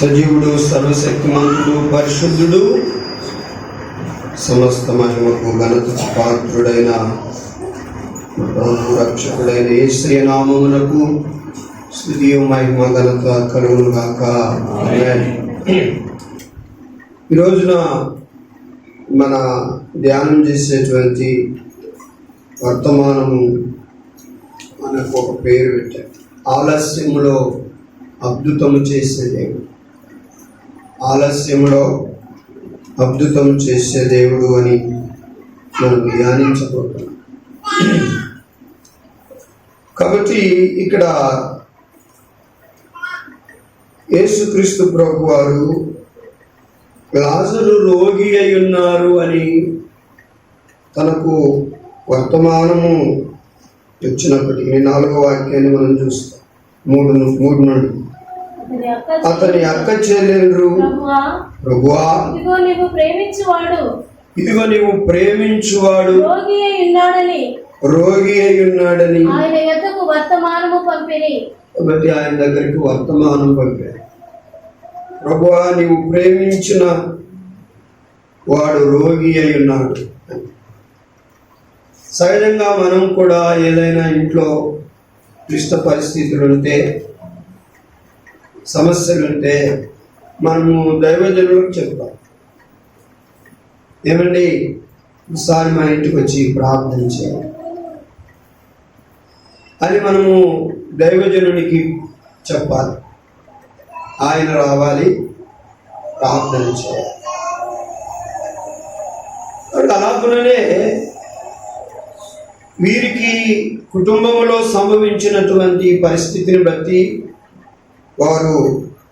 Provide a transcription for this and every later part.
సజీవుడు, సర్వశక్తిమంతుడు, పరిశుద్ధుడు, సమస్త మహిమకు ఘనతకు పాత్రుడైన ప్రభు రక్షకుడైన యేసయ్య నామమునకు స్తుతి మహిమ ఘనత కలుగును గాక. ఆమేన్. ఈ రోజున మన ధ్యానం చేసేటువంటి వర్తమానము మనకు ఒక పేరు పెట్టారు, ఆలస్యములో అద్భుతము చేసే దేవుడు. ఆలస్యంలో అద్భుతం చేసే దేవుడు అని మనం ధ్యానించబోతున్నాం. కాబట్టి ఇక్కడ యేసుక్రీస్తు ప్రభు వారు లాజరు రోగి అయి ఉన్నారు అని తనకు వర్తమానము వచ్చినప్పటికీ 4వ వాక్యాన్ని మనం చూస్తాం. 3 నుండి అతని అక్క చెల్లెలు, ప్రభువా ఇదిగో నీవు ప్రేమించువాడు రోగి అయి ఉన్నాడని కాబట్టి ఆయన దగ్గరికి వర్తమానం పంపారు. ప్రభువా నీవు ప్రేమించిన వాడు రోగి అయి ఉన్నాడు. సహజంగా మనం కూడా ఏదైనా ఇంట్లో క్లిష్ట పరిస్థితులుంటే, సమస్యలుంటే మనము దైవజనులకు చెప్తాం, ఏమండి ఈసారి మా ఇంటికి వచ్చి ప్రార్థన చేయాలి అని మనము దైవజనునికి చెప్పాలి. ఆయన రావాలి, ప్రార్థన చేయాలి. అలాగనే వీరికి కుటుంబంలో సంభవించినటువంటి పరిస్థితిని బట్టి వారు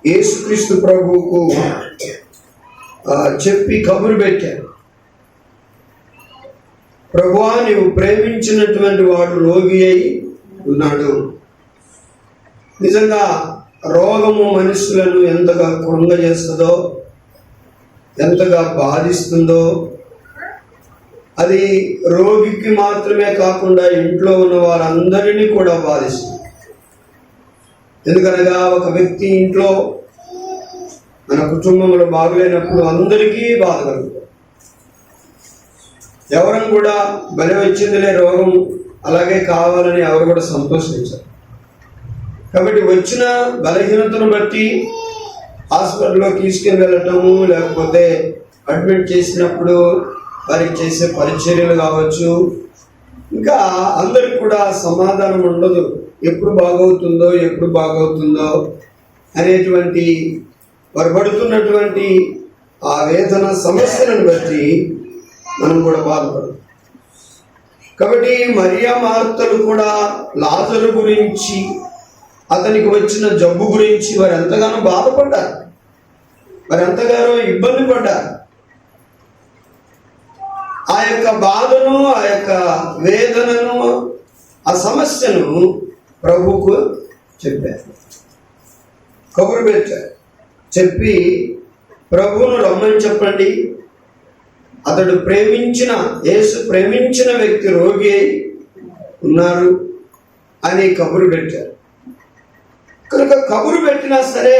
యేసుక్రీస్తు ప్రభువుకు చెప్పి కబురు పెట్టారు, ప్రభువా నీవు ప్రేమించినటువంటి వాడు రోగి అయి ఉన్నాడు. నిజంగా రోగము మనుషులను ఎంతగా కృంగజేస్తుందో, ఎంతగా బాధిస్తుందో, అది రోగికి మాత్రమే కాకుండా ఇంట్లో ఉన్న వారందరినీ కూడా బాధిస్తుంది. ఎందుకనగా ఒక వ్యక్తి ఇంట్లో మన కుటుంబంలో బాగలేనప్పుడు అందరికీ బాధ కలుగుతుంది. ఎవరం కూడా బలి వచ్చిందిలే రోగం అలాగే కావాలని ఎవరు కూడా సంతోషించారు. కాబట్టి వచ్చిన బలహీనతను బట్టి హాస్పిటల్లో తీసుకుని వెళ్ళటము, లేకపోతే అడ్మిట్ చేసినప్పుడు వారికి చేసే పరిచర్యలు కావచ్చు, ఇంకా అందరికి కూడా సమాధానం ఉండదు. ఎప్పుడు బాగవుతుందో అనేటువంటి వారు పడుతున్నటువంటి ఆ వేదన సమస్యలను బట్టి మనం కూడా బాధపడదు. కాబట్టి మరియా మార్తలు కూడా లాజరు గురించి, అతనికి వచ్చిన జబ్బు గురించి వారు ఎంతగానో బాధపడ్డారు, వారు ఎంతగానో ఇబ్బంది పడ్డారు. ఆ యొక్క బాధను, ఆ యొక్క వేదనను, ఆ సమస్యను ప్రభువుకు చెప్పారు, కబురు పెట్టారు. చెప్పి ప్రభువును రమ్మని చెప్పండి, అతడు యేసు ప్రేమించిన వ్యక్తి రోగి అయి ఉన్నారు అని కబురు పెట్టారు. కనుక కబురు పెట్టినా సరే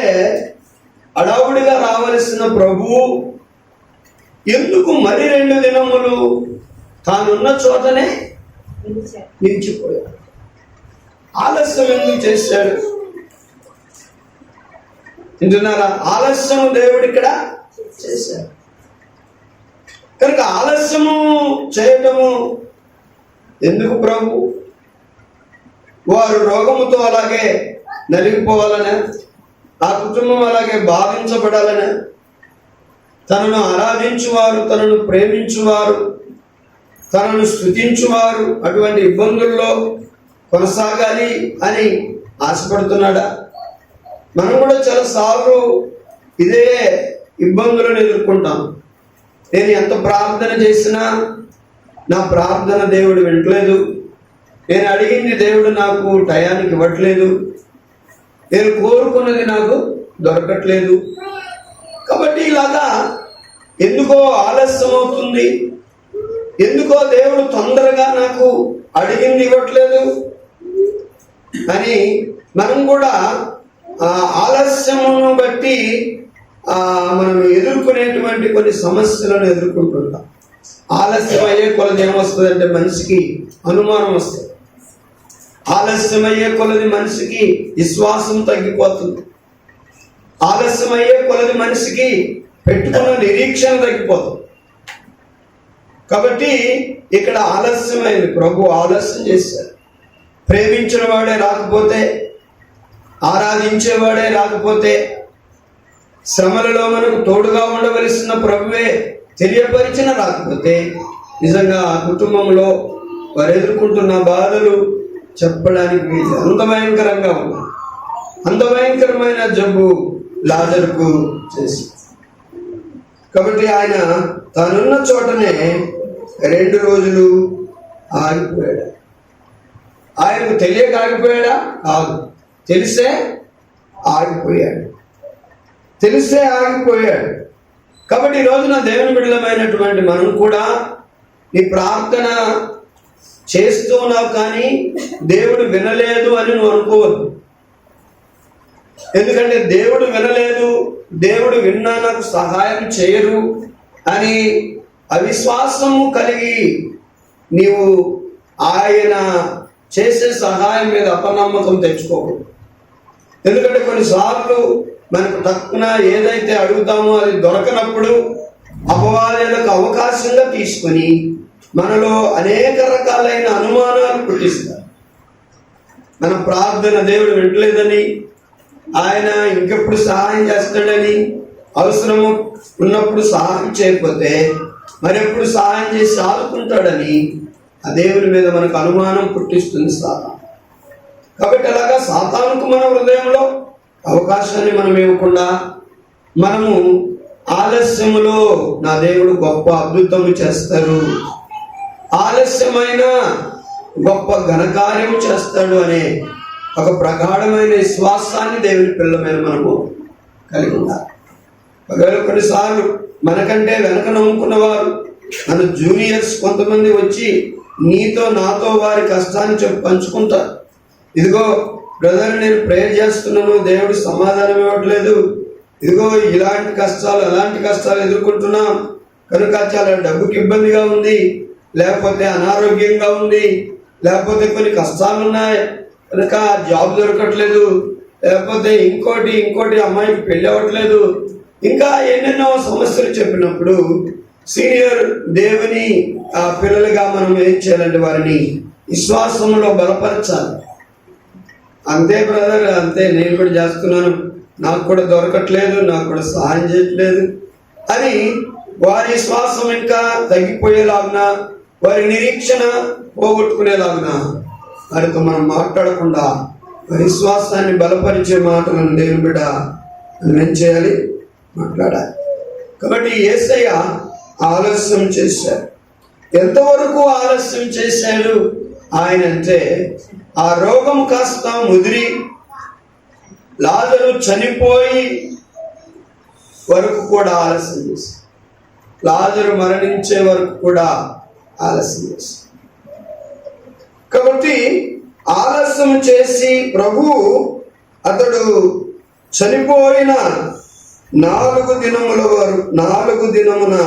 అడావుడిగా రావలసిన ప్రభువు ఎందుకు మరి 2 దినములు తానున్న చోటనే నిలిచిపోయాడు? ఆలస్యం ఎందుకు చేశాడు? వింటున్నారా? ఆలస్యము దేవుడు ఇక్కడ చేశాడు. కనుక ఆలస్యము చేయటము ఎందుకు ప్రభు? వారు రోగముతో అలాగే నలిగిపోవాలనే, ఆ కుటుంబం అలాగే బాధించబడాలనే, తనను ఆరాధించువారు, తనను ప్రేమించువారు, తనను స్తుతించువారు అటువంటి ఇబ్బందుల్లో కొనసాగాలి అని ఆశపడుతున్నాడా? మనం కూడా చాలాసార్లు ఇదే ఇబ్బందులను ఎదుర్కొంటాం. నేను ఎంత ప్రార్థన చేసినా నా ప్రార్థన దేవుడు వింటలేదు, నేను అడిగింది దేవుడు నాకు టయానికి ఇవ్వట్లేదు, నేను కోరుకున్నది నాకు దొరకట్లేదు. కాబట్టి ఇలాగా ఎందుకో ఆలస్యం అవుతుంది, ఎందుకో దేవుడు తొందరగా నాకు అడిగింది ఇవ్వట్లేదు అని మనం కూడా ఆలస్యమును బట్టి మనం ఎదుర్కొనేటువంటి కొన్ని సమస్యలను ఎదుర్కొంటుంటాం. ఆలస్యం అయ్యే కొలది ఏమొస్తుందంటే మనిషికి అనుమానం వస్తుంది. ఆలస్యం అయ్యే కొలది మనిషికి విశ్వాసం తగ్గిపోతుంది. ఆలస్యం అయ్యే కొలది మనిషికి పెట్టుకున్న నిరీక్షణ తగ్గిపోతుంది. కాబట్టి ఇక్కడ ఆలస్యమైంది. ప్రభు ఆలస్యం చేశారు. ప్రేమించిన వాడే రాకపోతే, ఆరాధించేవాడే రాకపోతే, శ్రమలలో మనకు తోడుగా ఉండవలసిన ప్రభువే తెలియపరిచిన రాకపోతే, నిజంగా ఆ కుటుంబంలో వారు ఎదుర్కొంటున్న బాధలు చెప్పడానికి వీలు. అంత భయంకరంగా ఉంది. అంత భయంకరమైన జబ్బు లాజరుకు చేసి, కాబట్టి ఆయన తానున్న చోటనే 2 రోజులు ఆగిపోయాడు. ఆయనకు తెలియక ఆగిపోయాడా? కాదు, తెలిసే ఆగిపోయాడు. తెలిసే ఆగిపోయాడు. కాబట్టి ఈ రోజున దేవుని బిడ్డలమైనటువంటి మనం కూడా నీ ప్రార్థన చేస్తూ ఉన్నావు, కానీ దేవుడు వినలేదు అని నువ్వు అనుకోవద్దు. ఎందుకంటే దేవుడు వినలేదు, దేవుడు విన్నా నాకు సహాయం చేయరు అని అవిశ్వాసము కలిగి నీవు ఆయన చేసే సహాయం మీద అపనమ్మకం తెచ్చుకోకూడదు. ఎందుకంటే కొన్నిసార్లు మనకు తక్కువ ఏదైతే అడుగుతామో అది దొరకనప్పుడు అపవాదాలకు అవకాశంగా తీసుకొని మనలో అనేక రకాలైన అనుమానాలు పుట్టిస్తారు. మన ప్రార్థన దేవుడు వింటలేదని, ఆయన ఇంకెప్పుడు సహాయం చేస్తాడని, అవసరము ఉన్నప్పుడు సహాయం చేయకపోతే మరెప్పుడు సహాయం చేసి ఆదుకుంటాడని ఆ దేవుని మీద మనకు అనుమానం పుట్టిస్తుంది సాతాను. కాబట్టి అలాగా సాతానుకు మన హృదయంలో అవకాశాన్ని మనం ఇవ్వకుండా మనము ఆలస్యములో నా దేవుడు గొప్ప అద్భుతము చేస్తారు, ఆలస్యమైన గొప్ప ఘనకార్యం చేస్తాడు అనే ఒక ప్రగాఢమైన విశ్వాసాన్ని దేవుని పిల్లమైన మనము కలిగి ఉండాలి. ఒకవేళ కొన్నిసార్లు మనకంటే వెనక నమ్ముకున్న వారు, మన జూనియర్స్ కొంతమంది వచ్చి నీతో నాతో వారి కష్టాన్ని పంచుకుంటారు. ఇదిగో బ్రదర్, నేను ప్రేయర్ చేస్తున్నాను, దేవుడు సమాధానం ఇవ్వట్లేదు, ఇదిగో ఇలాంటి కష్టాలు అలాంటి కష్టాలు ఎదుర్కొంటున్నాం, కనుక చాలా డబ్బుకి ఇబ్బందిగా ఉంది, లేకపోతే అనారోగ్యంగా ఉంది, లేకపోతే కొన్ని కష్టాలు ఉన్నాయి కనుక జాబ్ దొరకట్లేదు, లేకపోతే ఇంకోటి అమ్మాయికి పెళ్ళి అవ్వట్లేదు, ఇంకా ఎన్నెన్నో సమస్యలు చెప్పినప్పుడు సీనియర్ దేవుని పిల్లలుగా మనం ఏం చేయాలంటే వారిని విశ్వాసంలో బలపరచాలి. అంతే బ్రదర్, అంతే, నేను కూడా చేస్తున్నాను, నాకు కూడా దొరకట్లేదు, నాకు కూడా సహాయం చేయట్లేదు అని వారి విశ్వాసం ఇంకా తగ్గిపోయేలాగున, వారి నిరీక్షణ పోగొట్టుకునేలాగున వారితో మనం మాట్లాడకుండా విశ్వాసాన్ని బలపరిచే మాటలను దేవుని బిడ్డ ఏం చేయాలి? మాట్లాడాలి. కాబట్టి యేసయ్య ఆలస్యం చేశాడు. ఎంతవరకు ఆలస్యం చేశాడు ఆయన అంటే, ఆ రోగం కాస్త ముదిరి లాజరు చనిపోయి వరకు కూడా ఆలస్యం చేశాడు. లాజరు మరణించే వరకు కూడా ఆలస్యం చేశాడు. కాబట్టి ఆలస్యం చేసి ప్రభు అతడు చనిపోయిన 4 దినమున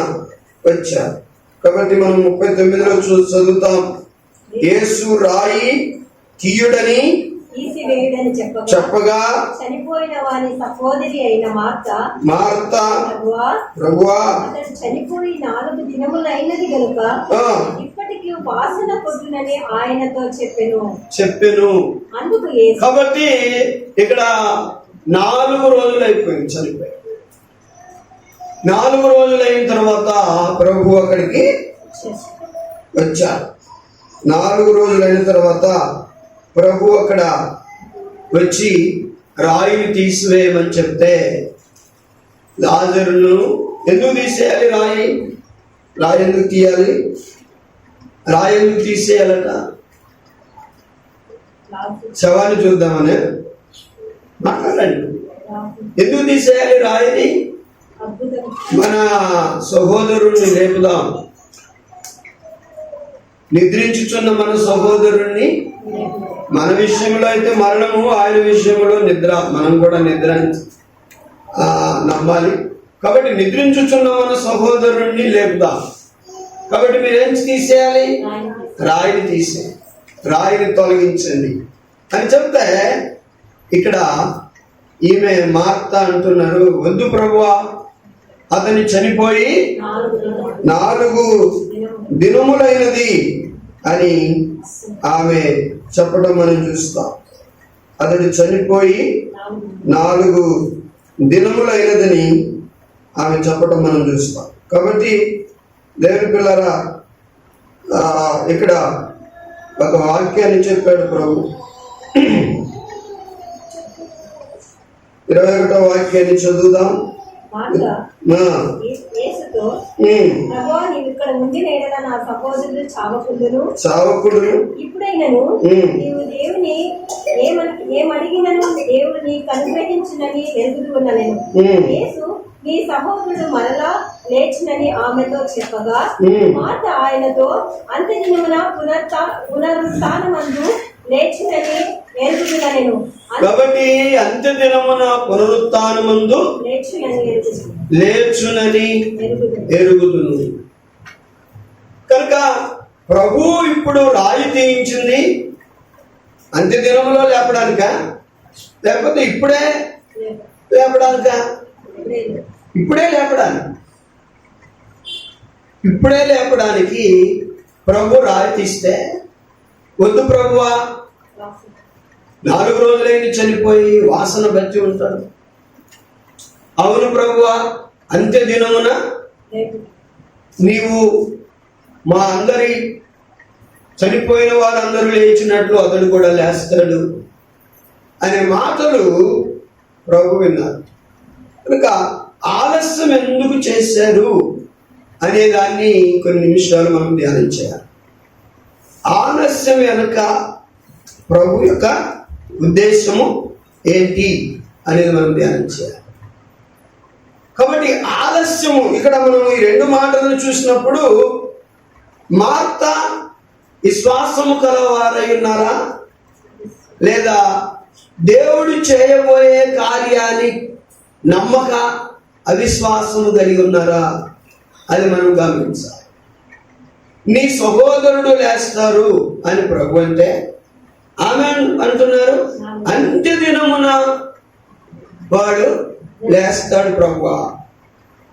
వచ్చారు. కాబట్టి మనం 39లో చదువుతాం. యేసు రాయి తీయుడని చెప్పగా చనిపోయిన వారి సహోదరి అయిన మార్త ప్రభువా చనిపోయి 4 దినములైనది గనుక ఇప్పటికీ వాసన కొట్టునని ఆయనతో చెప్పెను. అందుకు కాబట్టి ఇక్కడ 4 రోజులు అయిపోయింది చనిపోయి. 4 రోజులు అయిన తర్వాత ప్రభు అక్కడికి వచ్చారు. 4 రోజులైన తర్వాత ప్రభు అక్కడ వచ్చి రాయిని తీసివేయమని చెప్తే, లాజరును ఎందుకు తీసేయాలి? రాయి ఎందుకు తీయాలి? రాయి ఎందుకు తీసేయాలట? శవాన్ని చూద్దామని మాట్లాడండి. ఎందుకు తీసేయాలి రాయిని? మన సహోదరుణ్ణి లేపుదాం. నిద్రించుచున్న మన సహోదరుణ్ణి, మన విషయంలో అయితే మరణము, ఆయన విషయంలో నిద్ర. మనం కూడా నిద్ర నమ్మాలి. కాబట్టి నిద్రించుచున్న మన సహోదరుణ్ణి లేపుదాం. కాబట్టి మీరేం తీసేయాలి? రాయిని తీసేయాలి, రాయిని తొలగించండి అని చెప్తే ఇక్కడ ఈమె మార్త అంటున్నారు, వద్దు ప్రభువా, అతని చనిపోయి 4 దినములైనది అని ఆమె చెప్పడం మనం చూస్తాం. అతడు చనిపోయి 4 దినములైనదని ఆమె చెప్పడం మనం చూస్తాం. కాబట్టి దేవుని పిల్లరా, ఇక్కడ ఒక వాక్యాన్ని చెప్పాడు ప్రభు. 21వ వాక్యాన్ని చదువుదాం. చావకుడును ఇప్పుడైనను నీవు దేవుని ఏమడిగినను దేవుడు నీకు అనుగ్రహించునని ఎరుగుదునెను. యేసు నీ సహోదరుడు మరలా లేచునని ఆమెతో చెప్పగా, మాట ఆయనతో అంత్యదినమున పునరుత్థానమందు లేచునని ఎరుగుదునెను. కాబట్టి అంత్యదినమున పునరుత్థానమందు లేచునని ఎరుగుదును. కనుక ప్రభు ఇప్పుడు రాయి తీయించింది అంత్యదినములో లేపడానికా, లేకపోతే ఇప్పుడే లేపడానికా? ఇప్పుడే లేపడానికి ప్రభు రాయి తీస్తే, వద్దు ప్రభువా, 4 రోజులైంది చనిపోయి, వాసన బట్టి ఉంటాడు. అవును ప్రభువా, అంత్యదినమున నీవు మా అందరి చనిపోయిన వారందరూ లేచినట్లు అతడు కూడా లేస్తాడు అనే మాటలు ప్రభు విన్నారు. కనుక ఆలస్యం ఎందుకు చేశారు అనే దాన్ని కొన్ని నిమిషాలు మనం ధ్యానం చేయాలి. ఆలస్యం వెనుక ప్రభు యొక్క ఉద్దేశము ఏంటి అనేది మనం ధ్యానం చేయాలి. కాబట్టి ఆలస్యము, ఇక్కడ మనం ఈ 2 మాటలను చూసినప్పుడు, మార్త విశ్వాసము కలవారై ఉన్నారా, లేదా దేవుడు చేయబోయే కార్యాన్ని నమ్మక అవిశ్వాసము కలిగి ఉన్నారా అది మనం గమనించాలి. నీ సహోదరుడు లేస్తారు అని ప్రభు అంటే, ఆమె అంటున్నారు అంత్యదినమున వాడు లేస్తాడు ప్రభువా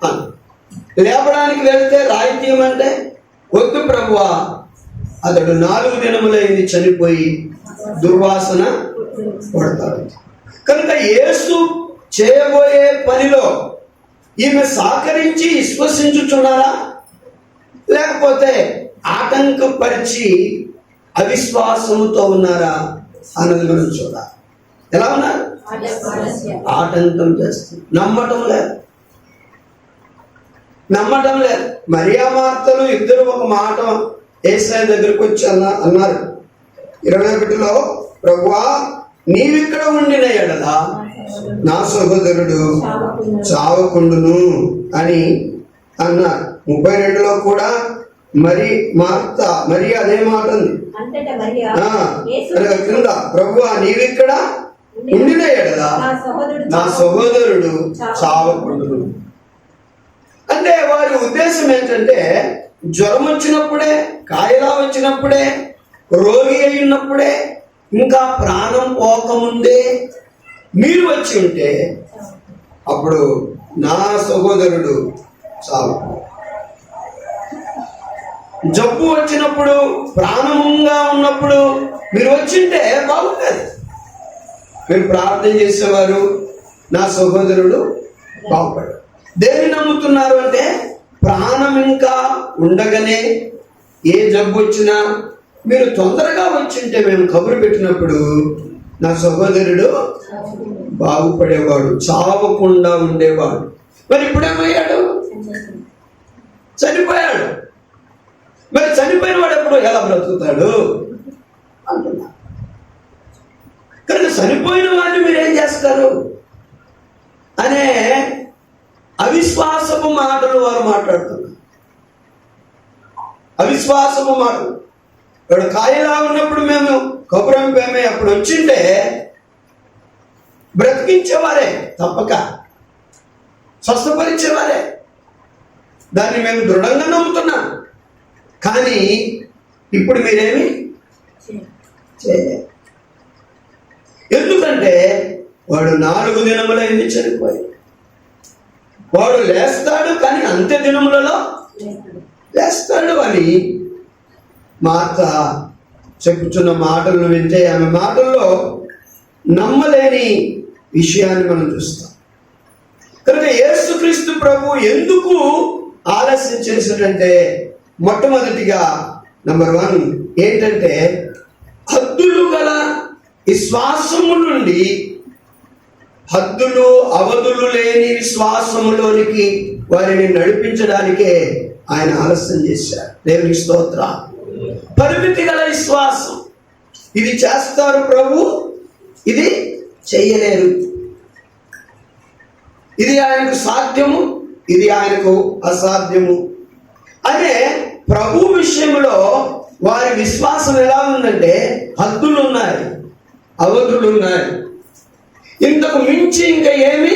అని. లేపడానికి వెళ్తే రాయి తీయమంటే, వద్దు ప్రభువా, అతడు 4 దినములైంది చనిపోయి దుర్వాసన పడతాడు. కనుక యేసు చేయబోయే పనిలో ఈమె సహకరించి విశ్వసించుచున్నారా, లేకపోతే ఆటంకపరిచి అవిశ్వాసముతో ఉన్నారా అన్నది మనం చూడాలి. ఎలా ఉన్నారు? ఆటంకం చేస్తుంది, నమ్మటం లేదు. మరియా మార్తలు ఇద్దరు ఒక మాట యేసయ్య దగ్గరికి వచ్చి అన్నారు 21లో, ప్రభువా, నీవిక్కడ ఉండిన ఎడల నా సహోదరుడు చావకుండును అని అన్నారు. 32లో కూడా మరి అదే మాట ఉంది కింద, ప్రభువా, నీవిక్కడ ఉండిన ఎడల నా సహోదరుడు చావకుండును. అంటే వారి ఉద్దేశం ఏంటంటే, జ్వరం వచ్చినప్పుడే, కాయలా వచ్చినప్పుడే, రోగి అయినప్పుడే, ఇంకా ప్రాణం పోకముందే మీరు వచ్చి ఉంటే అప్పుడు నా సహోదరుడు చావు. జబ్బు వచ్చినప్పుడు, ప్రాణంగా ఉన్నప్పుడు మీరు వచ్చింటే బాగుండేది. మీరు ప్రార్థన చేసేవారు, నా సహోదరుడు బాగుపడు. దేన్ని నమ్ముతున్నారు అంటే, ప్రాణం ఇంకా ఉండగానే ఏ జబ్బు వచ్చినా మీరు తొందరగా వచ్చింటే మేము కబురు పెట్టినప్పుడు నా సహోదరుడు బాగుపడేవాడు, చావకుండా ఉండేవాడు. మరి ఇప్పుడేమయ్యాడు? చనిపోయాడు. మరి చనిపోయిన వాడు ఎప్పుడు ఎలా బ్రతుకుతాడు అంటున్నా. కనుక చనిపోయిన వాడిని మీరేం చేస్తారు అనే అవిశ్వాసపు మాటలు వారు మాట్లాడుతున్నారు. అవిశ్వాసపు మాటలు. వాడు కాయలా ఉన్నప్పుడు మేము కబురంపేమే అప్పుడు వచ్చింటే బ్రతికించేవారే తప్పక. స్వస్థపరిచేవారే. దాన్ని మేము దృఢంగా నమ్ముతున్నాం. కానీ ఇప్పుడు మీరేమి చేయలేదు. ఎందుకంటే వాడు 4 దినములైంది చనిపోయి. వాడు లేస్తాడు, కానీ అంత్య దినములలో లేస్తాడు అని మార్త చెప్పుచున్న మాటలను వింటే ఆమె మాటల్లో నమ్మలేని విషయాన్ని మనం చూస్తాం. కనుక యేసుక్రీస్తు ప్రభు ఎందుకు ఆలస్యం చేశాడంటే, మొట్టమొదటిగా నంబర్ 1 ఏంటంటే, హద్దులు గల విశ్వాసము నుండి హద్దులు అవధులు లేని విశ్వాసములోనికి వారిని నడిపించడానికే ఆయన ఆలస్యం చేశారు. దేవునికి స్తోత్రం. పరిమితి గల విశ్వాసం, ఇది చేస్తారు ప్రభు, ఇది చెయ్యలేరు, ఇది ఆయనకు సాధ్యము, ఇది ఆయనకు అసాధ్యము అనే ప్రభు విషయంలో వారి విశ్వాసం ఎలా ఉందంటే, హద్దులు ఉన్నాయి, అవధులు ఉన్నాయి, ఇంతకు మించి ఇంకా ఏమీ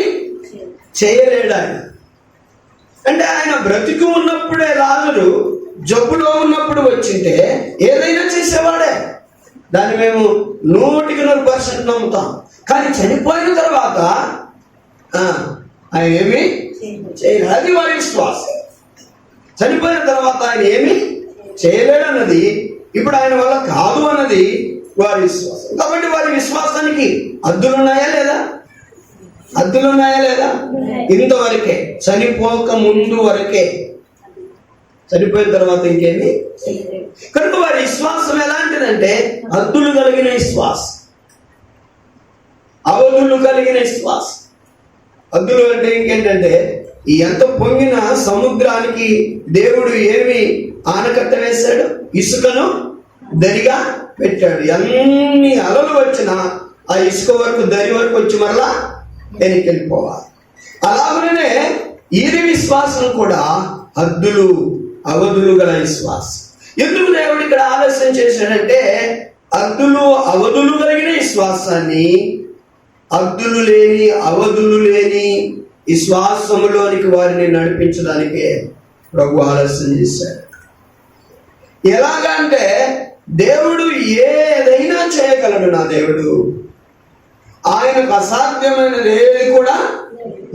చేయలేడు ఆయన. అంటే ఆయన బ్రతికి ఉన్నప్పుడే లాజరు జబ్బులో ఉన్నప్పుడు వచ్చింటే ఏదైనా చేసేవాడే, దాన్ని మేము 100% నమ్ముతాం. కానీ చనిపోయిన తర్వాత ఆయన ఏమి చేయలేడు, అది వారి విశ్వాసం. చనిపోయిన తర్వాత ఆయన ఏమి చేయలేడు అన్నది, ఇప్పుడు ఆయన వల్ల కాదు అన్నది వారి విశ్వాసం. కాబట్టి వారి విశ్వాసానికి హద్దులున్నాయా లేదా? హద్దులున్నాయా లేదా? ఇంతవరకే, చనిపోక ముందు వరకే. చనిపోయిన తర్వాత ఇంకేమి. కనుక వారి విశ్వాసం ఎలాంటిదంటే, హద్దులు కలిగిన విశ్వాసం, అవధులు కలిగిన విశ్వాసం. హద్దులు అంటే ఇంకేంటంటే, ఈ ఎంత పొంగిన సముద్రానికి దేవుడు ఏమి ఆనకట్ట వేశాడు? ఇసుకను దరిగా పెట్టాడు. ఎన్ని అలలు వచ్చినా ఆ ఇసుక వరకు, దరి వరకు వచ్చి మరలా వెనక్కి వెళ్ళిపోవాలి. అలాగనే ఈరి విశ్వాసం కూడా హద్దులు అవధులు గల విశ్వాసం. ఎందుకు దేవుడు ఇక్కడ ఆలస్యం చేశాడంటే, హద్దులు అవధులు కలిగిన విశ్వాసాన్ని హద్దులు లేని అవధులు లేని విశ్వాసములోనికి వారిని నడిపించడానికే ప్రభు ఆలస్యం చేశాడు. ఎలాగంటే, దేవుడు ఏదైనా చేయగలడు. నా దేవుడు, ఆయనకు అసాధ్యమైనది ఏది కూడా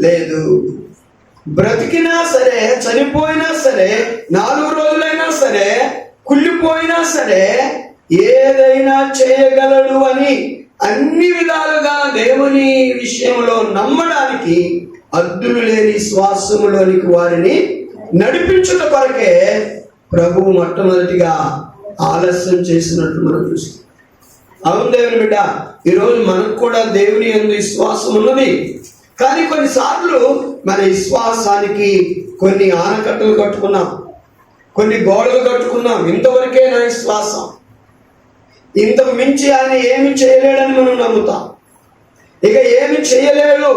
లేదు. బ్రతికినా సరే, చనిపోయినా సరే, 4 రోజులైనా సరే, కుళ్ళిపోయినా సరే, ఏదైనా చేయగలడు అని అన్ని విధాలుగా దేవుని విషయంలో నమ్మడానికి హద్దులు లేని శ్వాసములోనికి వారిని నడిపించుట కొరకే ప్రభువు మొట్టమొదటిగా ఆలస్యం చేసినట్టు మనం చూస్తాం. అవును దేవుని బిడ్డ, ఈరోజు మనకు కూడా దేవుని యందు విశ్వాసం ఉన్నది. కానీ కొన్నిసార్లు మన విశ్వాసానికి కొన్ని ఆనకట్టలు కట్టుకున్నాం, కొన్ని గోడలు కట్టుకున్నాం. ఇంతవరకే నా విశ్వాసం, ఇంతకు మించి ఆయన ఏమి చేయలేడని మనం నమ్ముతాం. ఇక ఏమి చేయలేడు,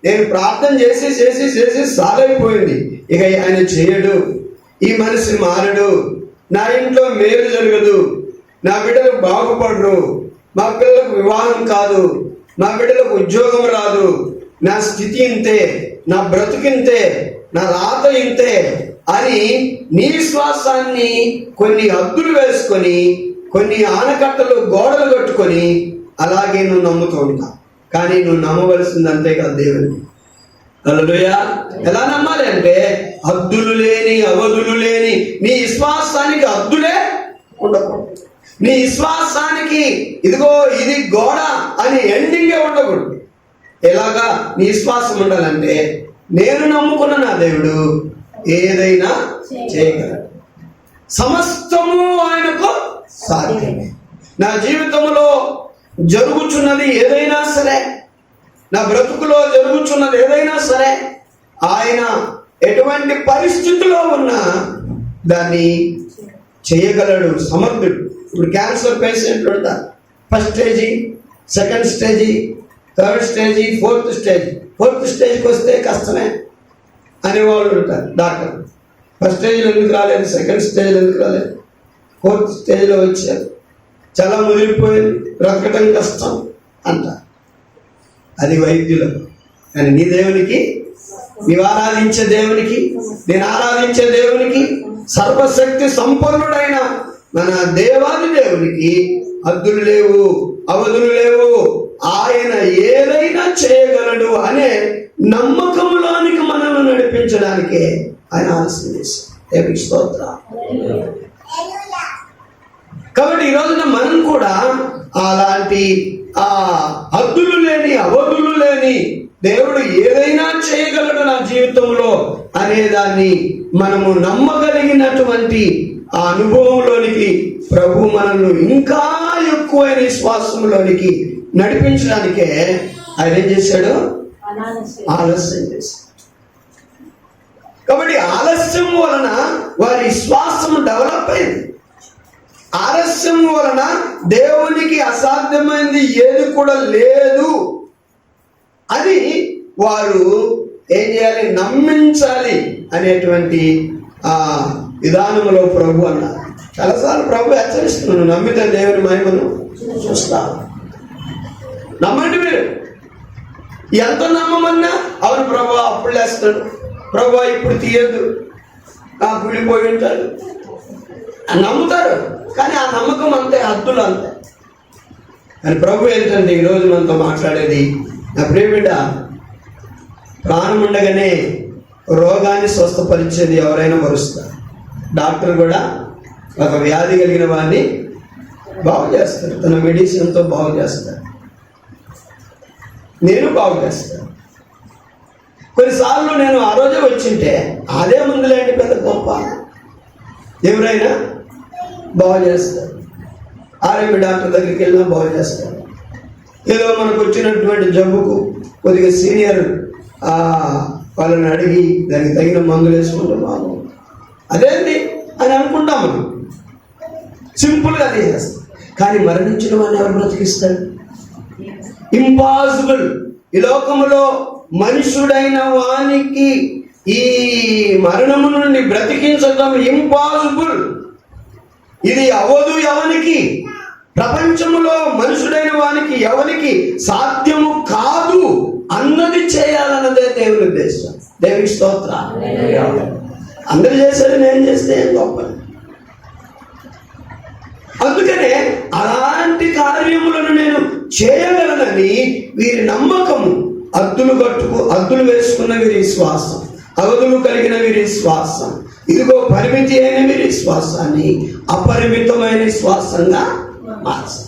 నేను ప్రార్థన చేసి చేసి చేసి సాలైపోయింది, ఇక ఆయన చేయడు, ఈ మనిషి మారడు, నా ఇంట్లో మేలు జరగదు, నా బిడ్డలు బాగుపడరు, మా పిల్లలకు వివాహం కాదు, మా బిడ్డలకు ఉద్యోగం రాదు, నా స్థితి ఇంతే, నా బ్రతుకింతే, నా రాత ఇంతే అని నీ విశ్వాసాన్ని కొన్ని హద్దులు వేసుకొని, కొన్ని ఆనకట్టలు గోడలు కట్టుకొని అలాగే నువ్వు నమ్ముతూ ఉంటావు. కానీ నువ్వు నమ్మవలసింది అంతే కదా దేవుని. హల్లెలూయా. ఎలా నమ్మాలి అంటే, హద్దులు లేని అవధులు లేని నీ విశ్వాసానికి హద్దులే ఉండకూడదు. నీ విశ్వాసానికి ఇదిగో ఇది గోడ అని ఎండింగే ఉండకూడదు. ఎలాగా నీ విశ్వాసం ఉండాలంటే, నేను నమ్ముకున్న నా దేవుడు ఏదైనా చేయగలడు, సమస్తము ఆయనకు సాధ్యమే. నా జీవితంలో జరుగుచున్నది ఏదైనా సరే, నా బ్రతుకులో జరుగుచున్నది ఏదైనా సరే, ఆయన ఎటువంటి పరిస్థితిలో ఉన్నా దాన్ని చేయగలడు, సమర్థుడు. ఇప్పుడు క్యాన్సర్ పేషెంట్ ఉంటారు, first stage, second stage, third stage, fourth స్టేజ్కి వస్తే కష్టమే అనేవాళ్ళు ఉంటారు డాక్టర్. ఫస్ట్ స్టేజ్లో ఎందుకు రాలేదు, సెకండ్ స్టేజ్లో ఎందుకు రాలేదు, ఫోర్త్ స్టేజ్లో వచ్చారు, చాలా ముదిరిపోయింది, బ్రతకటం కష్టం అంటారు. అది వైద్యులకు. కానీ నీ దేవునికి నీవు ఆరాధించే దేవునికి, నేను ఆరాధించే దేవునికి, సర్వశక్తి సంపన్నుడైన మన దేవాది దేవునికి హద్దులు లేవు, అవధులు లేవు. ఆయన ఏదైనా చేయగలడు అనే నమ్మకంలోనికి మనల్ని నడిపించడానికే ఆయన ఆలస్యం చేశాడు. దేవునికి స్తోత్రం. కాబట్టి ఈ రోజున మనం కూడా అలాంటి హద్దులు లేని, అవధులు లేని దేవుడు ఏదైనా చేయగలడు నా జీవితంలో అనేదాన్ని మనము నమ్మగలిగినటువంటి ఆ అనుభవంలోనికి ప్రభు మనల్ని ఇంకా ఎక్కువైన విశ్వాసంలోనికి నడిపించడానికే ఆయన ఏం చేశాడు? ఆలస్యం చేశాడు. కాబట్టి ఆలస్యం వలన వారి విశ్వాసం డెవలప్ అయింది. ఆలస్యం వలన దేవునికి అసాధ్యమైనది ఏది కూడా లేదు అని వారు ఏం చేయాలి? నమ్మించాలి అనేటువంటి విధానంలో ప్రభు అన్నారు. చాలాసార్లు ప్రభు హెచ్చరిస్తున్నాను, నమ్మితే దేవుని మహిమను చూస్తా. నమ్మండి మీరు. ఎంత నమ్మమన్నా అవును ప్రభు అప్పుడు లేస్తాడు, ప్రభు ఇప్పుడు తీయద్దు, గుడిపోయి ఉంటాడు నమ్ముతారు. కానీ ఆ నమ్మకం అంతే, హద్దులు అంతే. కానీ ప్రభు ఏంటంటే ఈరోజు మనతో మాట్లాడేది, నా ప్రియబిడ్డ, ప్రాణం ఉండగానే రోగాన్ని స్వస్థపరిచేది ఎవరైనా మరుస్తారు. డాక్టర్ కూడా ఒక వ్యాధి కలిగిన వాడిని బాగు చేస్తాడు, తన మెడిసిన్తో బాగు చేస్తాడు. నేను బాగు చేస్తాను. కొన్నిసార్లు నేను ఆ రోజే వచ్చింటే అదే ముందులేంటి పెద్ద గొప్ప, ఎవరైనా బాగు చేస్తారు. ఆర్ఎంపీ డాక్టర్ దగ్గరికి వెళ్ళినా బాగు చేస్తారు. ఏదో మనకు వచ్చినటువంటి జబ్బుకు కొద్దిగా సీనియర్ వాళ్ళని అడిగి దానికి తగిన మందులు వేసుకుంటాం, బాగు అదేంటి అని అనుకుంటాం మనం, సింపుల్గా అదే చేస్తాం. కానీ మరణించిన వాడిని ఎవరు బ్రతికిస్తాడు? ఇంపాసిబుల్. ఈ లోకములో మనుషుడైన వానికి ఈ మరణము నుండి బ్రతికించడం ఇంపాసిబుల్. ఇది అవదు ఎవనికి, ప్రపంచములో మనుషుడైన వానికి ఎవరికి సాధ్యము కాదు అన్నది చేయాలన్నదే దేవుని ఉద్దేశం. దేవుని స్తోత్రం. అందరు చేసేది నేను చేస్తే ఏం గొప్ప. అందుకనే అలాంటి కార్యములను నేను చేయగలనని వీరి నమ్మకము. అద్దులు వేసుకున్న వీరి విశ్వాసం, అవధులు కలిగిన వీరి విశ్వాసం, ఇదిగో పరిమితి అయిన వీరి విశ్వాసాన్ని అపరిమితమైన విశ్వాసంగా మార్చాలి.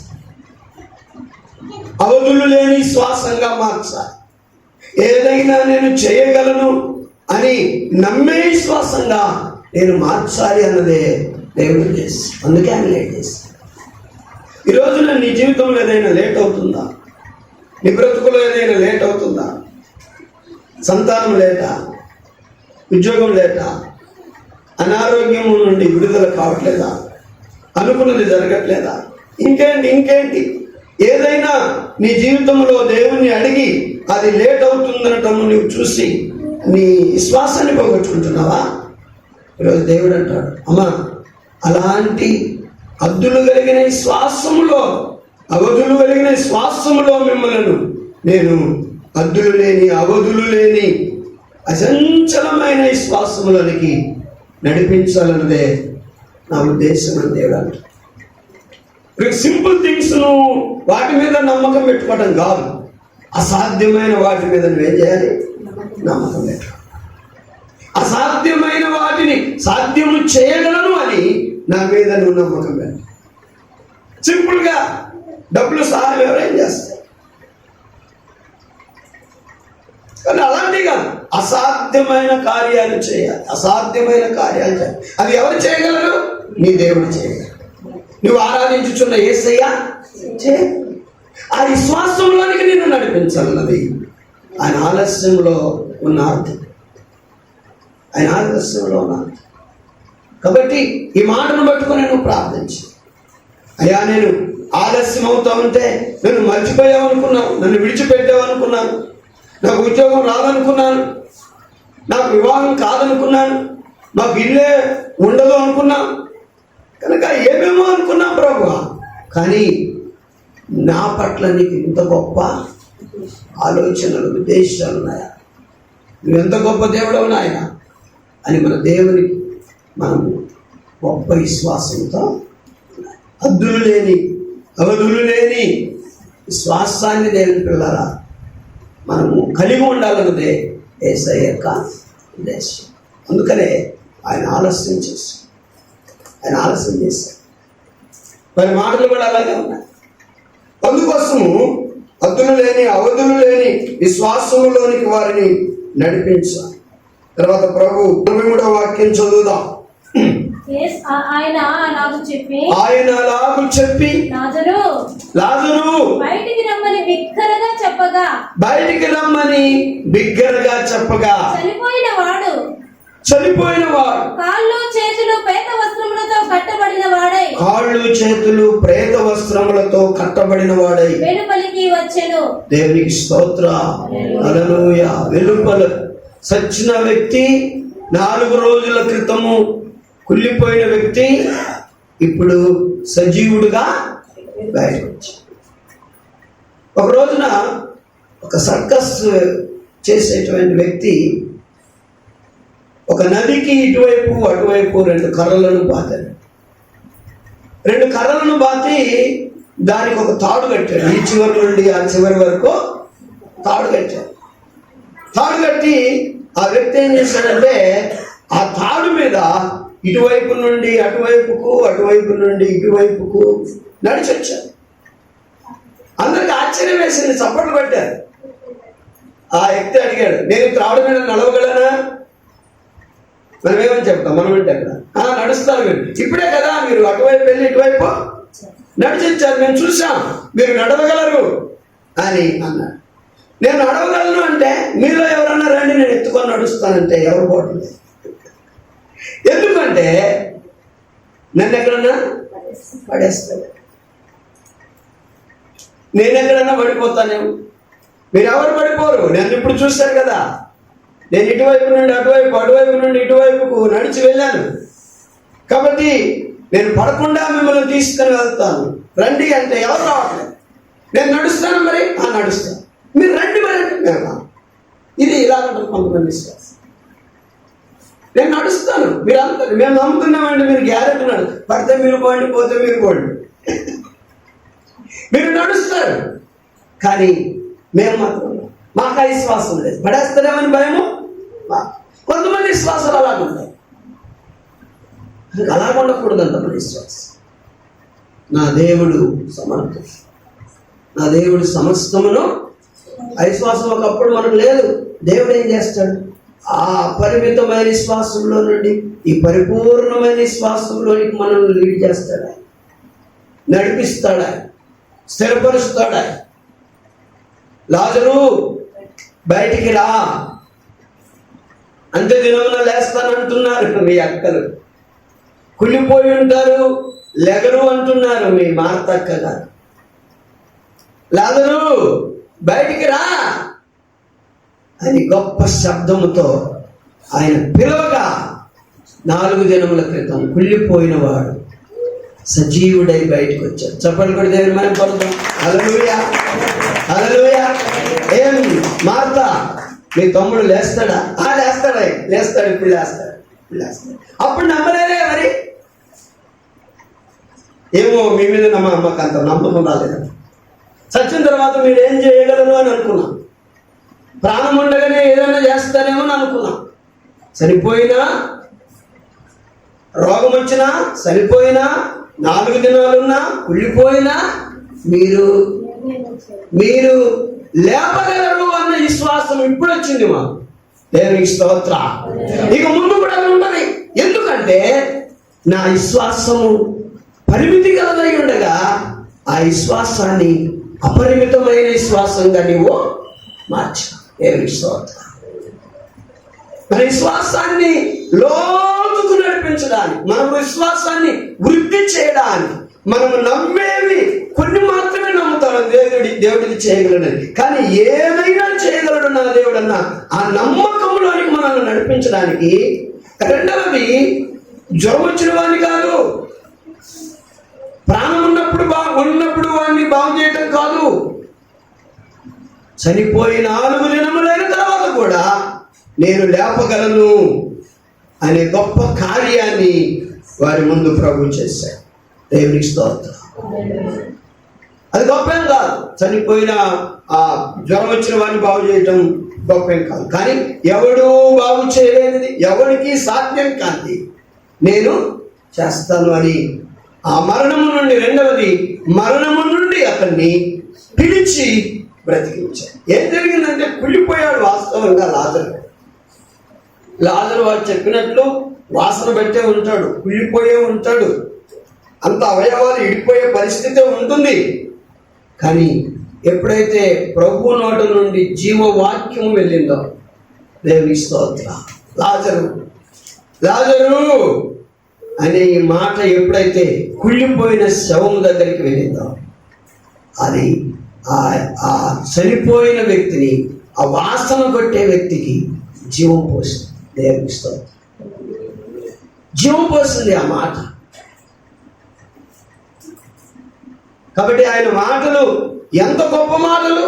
అవధులు లేని విశ్వాసంగా మార్చాలి. ఏదైనా నేను చేయగలను అని నమ్మే విశ్వాసంగా నేను మార్చాలి అన్నదే దేవుడు చేసి, అందుకే ఆయన లేట్ చేసి. ఈరోజు నీ జీవితంలో ఏదైనా లేట్ అవుతుందా? నీ బ్రతుకులో ఏదైనా లేట్ అవుతుందా? సంతానం లేట, ఉద్యోగం లేట, అనారోగ్యం నుండి విడుదల కావట్లేదా, అనుకున్నది జరగట్లేదా, ఇంకేంటి ఏదైనా నీ జీవితంలో దేవుణ్ణి అడిగి అది లేట్ అవుతుందనటము నువ్వు చూసి నీ విశ్వాసాన్ని పోగొట్టుకుంటున్నావా? ఈరోజు దేవుడు అంటాడు, అమ్మా అలాంటి హద్దులు కలిగిన విశ్వాసములో, అవధులు కలిగిన విశ్వాసములో మిమ్మల్ని నేను హద్దులు లేని, అవధులు లేని అచంచలమైన విశ్వాసములకి నడిపించాలన్నదే నా ఉద్దేశం అని దేవుడు అంటాడు. సింపుల్ థింగ్స్ నువ్వు వాటి మీద నమ్మకం పెట్టుకోవడం కాదు, అసాధ్యమైన వాటి మీద నువ్వేం చేయాలి? నమ్మకం పెట్టాలి. అసాధ్యమైన వాటిని సాధ్యము చేయగలను అని నా మీద నువ్వు నమ్మకం పెట్టాలి. సింపుల్గా డబ్బులు సహాయం ఎవరేం చేస్తారు? కానీ అలాంటివి కాదు, అసాధ్యమైన కార్యాలు చేయాలి. అసాధ్యమైన కార్యాలు చేయాలి. అది ఎవరు చేయగలరు? నీ దేవుడు చేయగలరు. నువ్వు ఆరాధించుచున్న యేసయ్య చేయ. ఆ విశ్వాసంలోనికి నిన్ను నడిపించాలన్నది ఆయన ఆలస్యంలో ఉన్న అర్థం. ఆయన ఆలస్యంలో ఉన్న అర్థం. కాబట్టి ఈ మాటను పట్టుకొని నువ్వు ప్రార్థించి, అయ్యా నేను ఆలస్యం అవుతా ఉంటే నన్ను మర్చిపోయావు అనుకున్నాను, నన్ను విడిచిపెట్టావు అనుకున్నాను, నాకు ఉద్యోగం రాదనుకున్నాను, నాకు వివాహం కాదనుకున్నాను, నాకు ఇల్లే ఉండదు అనుకున్నాను, కనుక ఏమేమో అనుకున్నాం ప్రభువా, కానీ నా పట్ల నీకు ఇంత గొప్ప ఆలోచనలు, ఉద్దేశాలు ఉన్నాయా? నువ్వు ఎంత గొప్ప దేవుడవు నాయన అని మన దేవునికి మనము గొప్ప విశ్వాసంతో హద్దులు లేని అవధులు లేని విశ్వాసాన్ని దేవుని పిల్లరా మనము కలిగి ఉండాలన్నదే యేసయ్య యొక్క ఉద్దేశం. అందుకనే ఆయన ఆలస్యం చేశారు. వారి మాటలు కూడా అలాగే ఉన్నాయి. అందుకోసము హద్దులు లేని అవధులు లేని విశ్వాసములోనికి వారిని నడిపించాలి. తర్వాత ప్రభు 23వ వాక్యం చదువుదాం. ఆయన అలాగు చెప్పి లాజరు బయటికి రమ్మని బిగ్గరగా చెప్పగా చనిపోయిన వాడు కాళ్ళు చేతులు ప్రేత వస్త్రములతో కట్టబడిన వాడై వెలుపలికి వచ్చెను. దేవునికి స్తోత్ర. హల్లెలూయా. వెలుపల సచ్చిన వ్యక్తి, 4 రోజుల క్రితము కుళ్ళిపోయిన వ్యక్తి ఇప్పుడు సజీవుడుగా బయటకు వచ్చాడు. ఒక రోజున ఒక సర్కస్ చేసేటువంటి వ్యక్తి ఒక నదికి ఇటువైపు అటువైపు 2 కర్రలను బాతాడు. 2 కర్రలను బాతి దానికి ఒక తాడు కట్టాడు. ఈ చివరి నుండి ఆ చివరి వరకు తాడు కట్టాడు. తాడు కట్టి ఆ వ్యక్తి ఏం చేశాడంటే ఆ తాడు మీద ఇటువైపు నుండి అటువైపుకు, అటువైపు నుండి ఇటువైపుకు నడిచి వచ్చాడు. అందరికి ఆశ్చర్యం వేసింది, చప్పట్లు పెట్టారు. ఆ వ్యక్తి అడిగాడు, నేను త్రాడు మీద నడవగలనా? మనం ఏమని చెప్తాం? మనం అంటే అక్కడ నడుస్తారు మీరు, ఇప్పుడే కదా మీరు అటువైపు వెళ్ళి ఇటువైపు నడిచించారు, మేము చూసాం, మీరు నడవగలరు అని అన్నాడు. నేను నడవగలను అంటే మీలో ఎవరన్నా రండి నేను ఎత్తుకొని నడుస్తానంటే ఎవరు పోవట్లేదు. ఎందుకంటే నన్ను ఎక్కడన్నా పడేస్తాను, నేను ఎక్కడన్నా పడిపోతానేమో. మీరు ఎవరు పడిపోరు. నన్ను ఇప్పుడు చూశారు కదా, నేను ఇటువైపు నుండి అటువైపు, అటువైపు నుండి ఇటువైపుకు నడిచి వెళ్ళాను కాబట్టి నేను పడకుండా మిమ్మల్ని తీసుకుని వెళ్తాను, రండి అంటే ఎవరు రావట్లేదు. నేను నడుస్తాను, మరి నడుస్తాను, మీరు రండి మరి అంటే మేము. ఇది ఇలా ఉంటుంది కొంతమంది విశ్వాసం. నేను నడుస్తాను, మీరు అంటారు మేము నమ్ముతున్నామండి, మీరు గ్యారెంటీ నడు, పడితే మీరు పోండి, పోతే మీరు పోండి, మీరు నడుస్తారు. కానీ మేము మాత్రం మాకు ఆ విశ్వాసం లేదు, పడేస్తారేమని భయము. కొంతమంది విశ్వాసాలు అలాగుంటాయి. అలాగ ఉండకూడదంట మన విశ్వాసం. నా దేవుడు సమర్థుడు, నా దేవుడు సమస్తమును. అవిశ్వాసం ఒకప్పుడు మనకు లేదు. దేవుడు ఏం చేస్తాడు? ఆ అపరిమితమైన విశ్వాసంలో నుండి ఈ పరిపూర్ణమైన విశ్వాసంలోనికి మనల్ని లీడ్ చేస్తాడా, నడిపిస్తాడా, స్థిరపరుస్తాడా. లాజరు బయటికి రా, అంతే దినమున లేస్తానంటున్నారు మీ అక్కలు, కుళ్ళిపోయి ఉంటారు, లెగరు అంటున్నారు మీ మార్తక్క గారు. లాజరు బయటికి రా అని గొప్ప శబ్దముతో ఆయన పిలవగా 4 దినముల క్రితం కుళ్ళిపోయిన వాడు సజీవుడై బయటకు వచ్చాడు. చెప్పండి కూడా దేవుని మనం పలుకుతాం. హల్లెలూయా, హల్లెలూయా. ఏం మార్త, మీ తమ్ముడు లేస్తాడా? లేస్తాడు, ఇప్పుడు లేస్తాడు. అప్పుడు నమ్మలేదే మరి. ఏమో మీ మీద మాకు అంత నమ్మకం రాలేదు. చచ్చిన తర్వాత మీరు ఏం చేయగలరు అని అనుకున్నాం. ప్రాణం ఉండగానే ఏదైనా చేస్తారేమో అని అనుకున్నాం. చనిపోయినా, రోగం వచ్చినా, చనిపోయినా, 4 దినాలున్నా, కుళ్ళిపోయినా మీరు లేపగలరు అన్న విశ్వాసం ఇప్పుడు వచ్చింది మాకు. దేవునికి స్తోత్ర. ఇక ముందు కూడా ఉండదు. ఎందుకంటే నా విశ్వాసము పరిమితి గలదై ఉండగా ఆ విశ్వాసాన్ని అపరిమితమైన విశ్వాసంగా నీవు మార్చు. దేవునికి స్తోత్ర. మన విశ్వాసాన్ని లోతుకు నడిపించడానికి, మన విశ్వాసాన్ని వృద్ధి చేయడానికి, మనము నమ్మేవి కొన్ని మాత్రమే నమ్ముతాడు. దేవుడికి చేయగలడని, కానీ ఏదైనా చేయగలడు నా దేవుడు అన్న ఆ నమ్మకంలోనికి మనల్ని నడిపించడానికి. రెండవది, జ్వరం వచ్చిన వాడిని కాదు, ప్రాణం ఉన్నప్పుడు వాడిని బాగు చేయటం కాదు, చనిపోయి 4 దినములైన తర్వాత కూడా నేను లేపగలను అనే గొప్ప కార్యాన్ని వారి ముందు ప్రభు చేశాడు. దేవునికి స్తోత్రం. అది గొప్పేం కాదు, చనిపోయిన ఆ జ్వరం వచ్చిన వాడిని బాగు చేయటం గొప్పేం కాదు. కానీ ఎవడు బాగు చేయలేనిది, ఎవరికి సాధ్యం కాంతి నేను చేస్తాను అని ఆ మరణము నుండి, రెండవది మరణము నుండి అతన్ని పిలిచి బ్రతికించాడు. ఏం జరిగిందంటే కుళ్ళిపోయాడు వాస్తవంగా లాజరు వాడు చెప్పినట్లు వాసన పెట్టే ఉంటాడు, కుళ్ళిపోయే ఉంటాడు, అంత అవయవాలు ఇడిపోయే పరిస్థితి ఉంటుంది. కానీ ఎప్పుడైతే ప్రభు నోటి నుండి జీవవాక్యం వెళ్ళిందో, దేవుని స్తోత్రం, లాజరు అనే ఈ మాట ఎప్పుడైతే కుళ్ళిపోయిన శవం దగ్గరికి వెళ్ళిందో, అది ఆ చనిపోయిన వ్యక్తిని, ఆ వాసన కొట్టే వ్యక్తికి జీవం పోసింది. దేవుని స్తోత్రం. జీవం పోసింది ఆ మాట. కాబట్టి ఆయన మాటలు ఎంత గొప్ప మాటలు,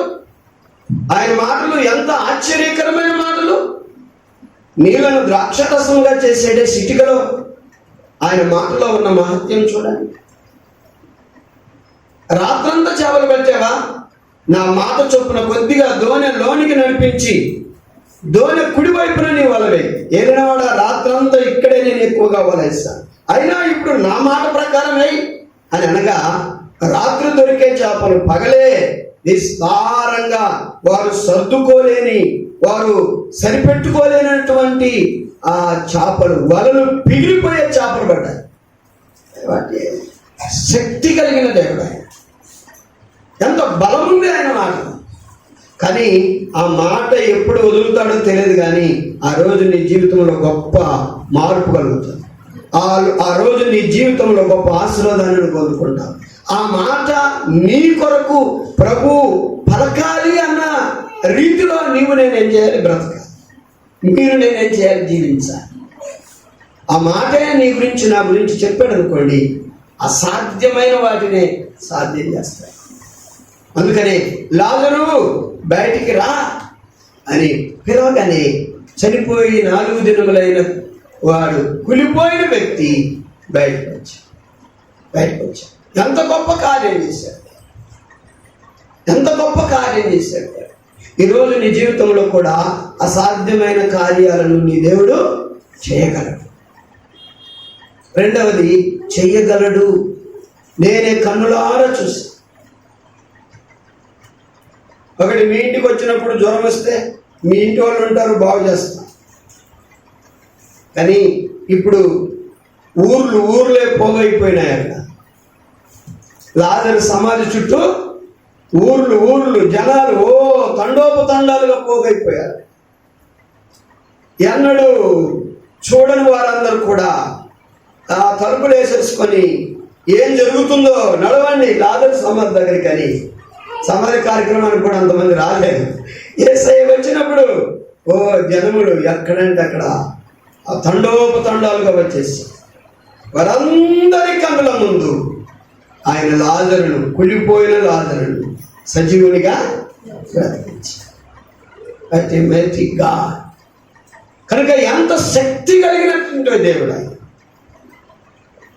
ఆయన మాటలు ఎంత ఆశ్చర్యకరమైన మాటలు. నీళ్లను ద్రాక్షరసంగా చేసేడే సిటికలో ఆయన మాటలో ఉన్న మహత్యం చూడండి. రాత్రంతా చేపలు పెట్టావా, నా మాట చొప్పున కొద్దిగా దోణె లోనికి నడిపించి దోణె కుడివైపున నీ వలవే, ఏలినవాడా రాత్రంతా ఇక్కడే నేను ఎక్కువగా వలేస్తాను, అయినా ఇప్పుడు నా మాట ప్రకారమే అని అనగా, రాత్రి దొరికే చేపలు పగలే విస్తారంగా వారు సర్దుకోలేని, వారు సరిపెట్టుకోలేనటువంటి ఆ చేపలు, వలలు పిగిలిపోయే చేపలు పడ్డాయి. వాటి శక్తి కలిగిన దేవుడు ఆయన, ఎంత బలం ఉంది ఆయన మాట. కానీ ఆ మాట ఎప్పుడు వదులుతాడో తెలియదు, కానీ ఆ రోజు నీ జీవితంలో గొప్ప మార్పు కలుగుతుంది. ఆ రోజు నీ జీవితంలో గొప్ప ఆశీర్వాదాన్ని పొందుకుంటావు. ఆ మాట నీ కొరకు ప్రభు పలకాలి అన్న రీతిలో నీవు నేనేం చేయాలి, బ్రతకాలి, మీరు నేనేం చేయాలి, జీవించాలి. ఆ మాటే నీ గురించి నా గురించి చెప్పాడు అనుకోండి, అసాధ్యమైన వాటినే సాధ్యం చేస్తాయి. అందుకని లాజరు బయటికి రా అని పిలవగానే చనిపోయి 4 దినములైన వాడు, కులిపోయిన వ్యక్తి బయటకు వచ్చాడు. ఎంత గొప్ప కార్యం చేశాడు, ఎంత గొప్ప కార్యం చేశాడు. ఈరోజు నీ జీవితంలో కూడా అసాధ్యమైన కార్యాలను నీ దేవుడు చేయగలడు. రెండవది చెయ్యగలడు. నేనే కన్నులారా చూసి, ఒకటి మీ ఇంటికి వచ్చినప్పుడు జ్వరం వస్తే మీ ఇంటి వాళ్ళు ఉంటారు, బాగు చేస్తా. కానీ ఇప్పుడు ఊర్లే పోగైపోయినాయి. అక్కడ లాజరు సమాధి చుట్టూ ఊర్లు జనాలు తండోపతండాలుగా పోగైపోయారు. ఎన్నడూ చూడని వారందరూ కూడా ఆ తలుపులు వేసేసుకొని ఏం జరుగుతుందో నడవండి లాజరు సమాధి దగ్గరికి అని. సమాధి కార్యక్రమానికి కూడా అంతమంది రాలేదు. యేసయ్య వచ్చినప్పుడు జనములు ఎక్కడంటే అక్కడ ఆ తండోపతండాలుగా వచ్చేసి వారందరి కన్నుల ముందు ఆయన లాజరును, కుళ్ళిపోయిన లాజరును సజీవునిగా బ్రతికించాడు. కనుక ఎంత శక్తి కలిగినటువంటి దేవుడు ఆయన.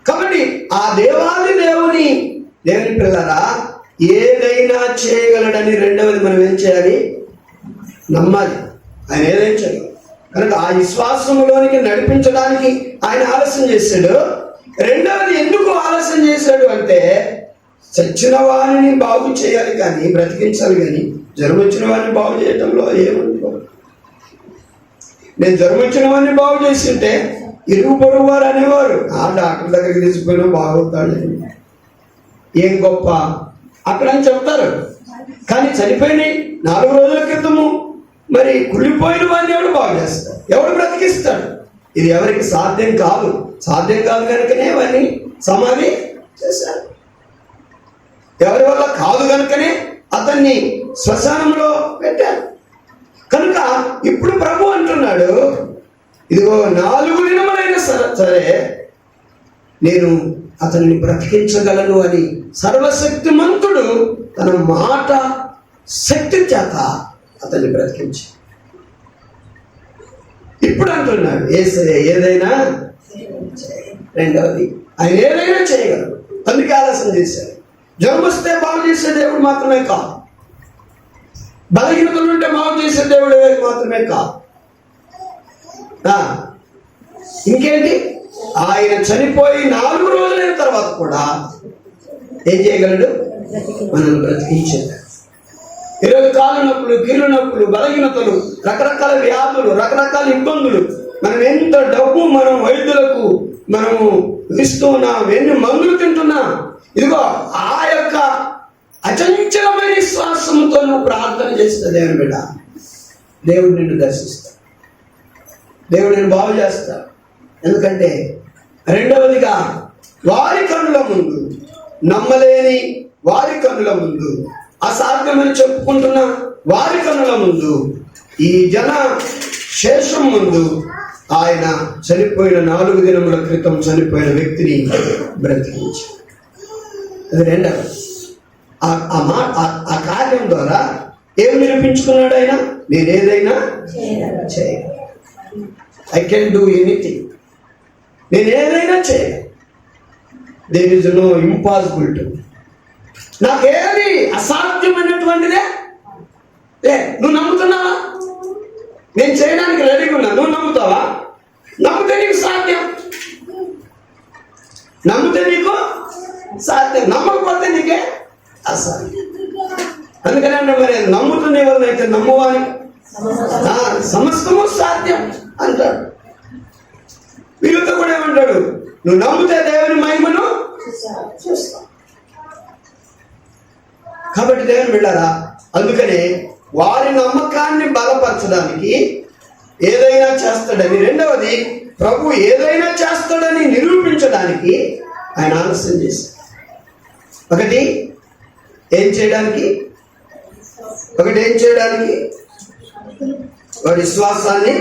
కాబట్టి ఆ దేవాది దేవుని పిల్లరా ఏదైనా చేయగలడని, రెండవది మనం ఏం చేయాలి, నమ్మాలి. ఆయన ఏదైనా చేయగలడు. కనుక ఆ విశ్వాసంలోనికి నడిపించడానికి ఆయన ఆలస్యం చేశాడు. రెండవది ఎందుకు ఆలస్యం చేశాడు అంటే, చచ్చిన వారిని బాగు చేయాలి కానీ, బ్రతికించాలి కానీ, జ్వరం వచ్చిన వారిని బాగు చేయటంలో ఏముంది. నేను జ్వరం వచ్చిన వారిని బాగు చేస్తుంటే ఇరుగు పొరుగు వారు అనేవారు, ఆ డాక్టర్ దగ్గరికి తీసుకుపోయినా బాగవుతాడు, ఏం గొప్ప అక్కడ అని చెప్తారు. కానీ చనిపోయినాయి 4 రోజుల క్రితము మరి కుళ్ళిపోయిన వాడిని ఎవడు బాగు చేస్తాడు, ఎవడు బ్రతికిస్తాడు? ఇది ఎవరికి సాధ్యం కాదు కనుకనే వాడిని సమాధి చేశారు. ఎవరి వల్ల కాదు కనుకనే అతన్ని శ్మశానంలో పెట్టారు. కనుక ఇప్పుడు ప్రభు అంటున్నాడు, ఇదిగో 4 దినములైనా సరే నేను అతన్ని బ్రతికించగలను అని. సర్వశక్తిమంతుడు తన మాట శక్తి చేత అతన్ని బ్రతికించి, ఇప్పుడు అంటున్నాడు యేసయ్య ఏదైనా. రెండవది, ఆయన ఏదైనా చేయగలరు, అందుకే ఆలస్యం చేశారు. జ్వరం వస్తే బాగు చేసే దేవుడు మాత్రమే కాదు, బలహీనతలు ఉంటే బాగు చేసే దేవుడు మాత్రమే కాదు. ఇంకేంటి, ఆయన చనిపోయి 4 రోజులైన తర్వాత కూడా ఏం చేయగలడు? మనల్ని బ్రతికించాడు. ఈరోజు కాళ్ళు నొప్పులు, కీళ్ళు నొప్పులు, బలహీనతలు, రకరకాల వ్యాధులు, రకరకాల ఇబ్బందులు, మనం ఎంత డబ్బు మనం వైద్యులకు మనము ఇస్తూ ఉన్నాం, ఎన్ని మందులు తింటున్నాం. ఇదిగో ఆ యొక్క అచంచలమైన విశ్వాసంతో నువ్వు ప్రార్థన చేస్తే దేవుని బిడ్డ, దేవుడు నిన్ను దర్శిస్తాడు, దేవుడు నిన్ను బాగు చేస్తాడు. ఎందుకంటే రెండవదిగా, వారి కన్నుల ముందు, నమ్మలేని వారి కన్నుల ముందు, అసాధ్యమని చెప్పుకుంటున్న వారి కన్నుల ముందు, ఈ జన శేషం ముందు ఆయన చనిపోయిన 4 దినముల క్రితం చనిపోయిన వ్యక్తిని బ్రతికించాడు. అది రెండవది. ఆ కార్యం ద్వారా ఏం నిరూపించుకున్నాడు ఆయన? నేను ఏదైనా చేయగలను, ఐ కెన్ డూ ఎనీథింగ్, నేను ఏదైనా చేయగలను, there is no impossible to. నాకేది అసాధ్యమైనటువంటిదే లే. నువ్వు నమ్ముతున్నావా? నేను చేయడానికి రెడీగా ఉన్నా, నువ్వు నమ్ముతావా? నమ్మితే నీకు సాధ్యం, నమ్మితే నీకు సాధ్యం, నమ్మకపోతే నీకే అసాధ్యం. అందుకనే మరి నమ్ముతున్న ఎవరినైతే నమ్మువాని సమస్తము సాధ్యం అంటాడు. వీరితో కూడా ఏమంటాడు? నువ్వు నమ్మితే దేవుని మహిమను చూస్తావు. కాబట్టి దేవుని బిడ్డలారా, అందుకనే వారి నమ్మకాన్ని బలపరచడానికి ఏదైనా చేస్తాడని, రెండవది ప్రభు ఏదైనా చేస్తాడని నిరూపించడానికి ఆయన ఆలస్యం చేశాడు. ఒకటి ఏం చేయడానికి వారి విశ్వాసాన్ని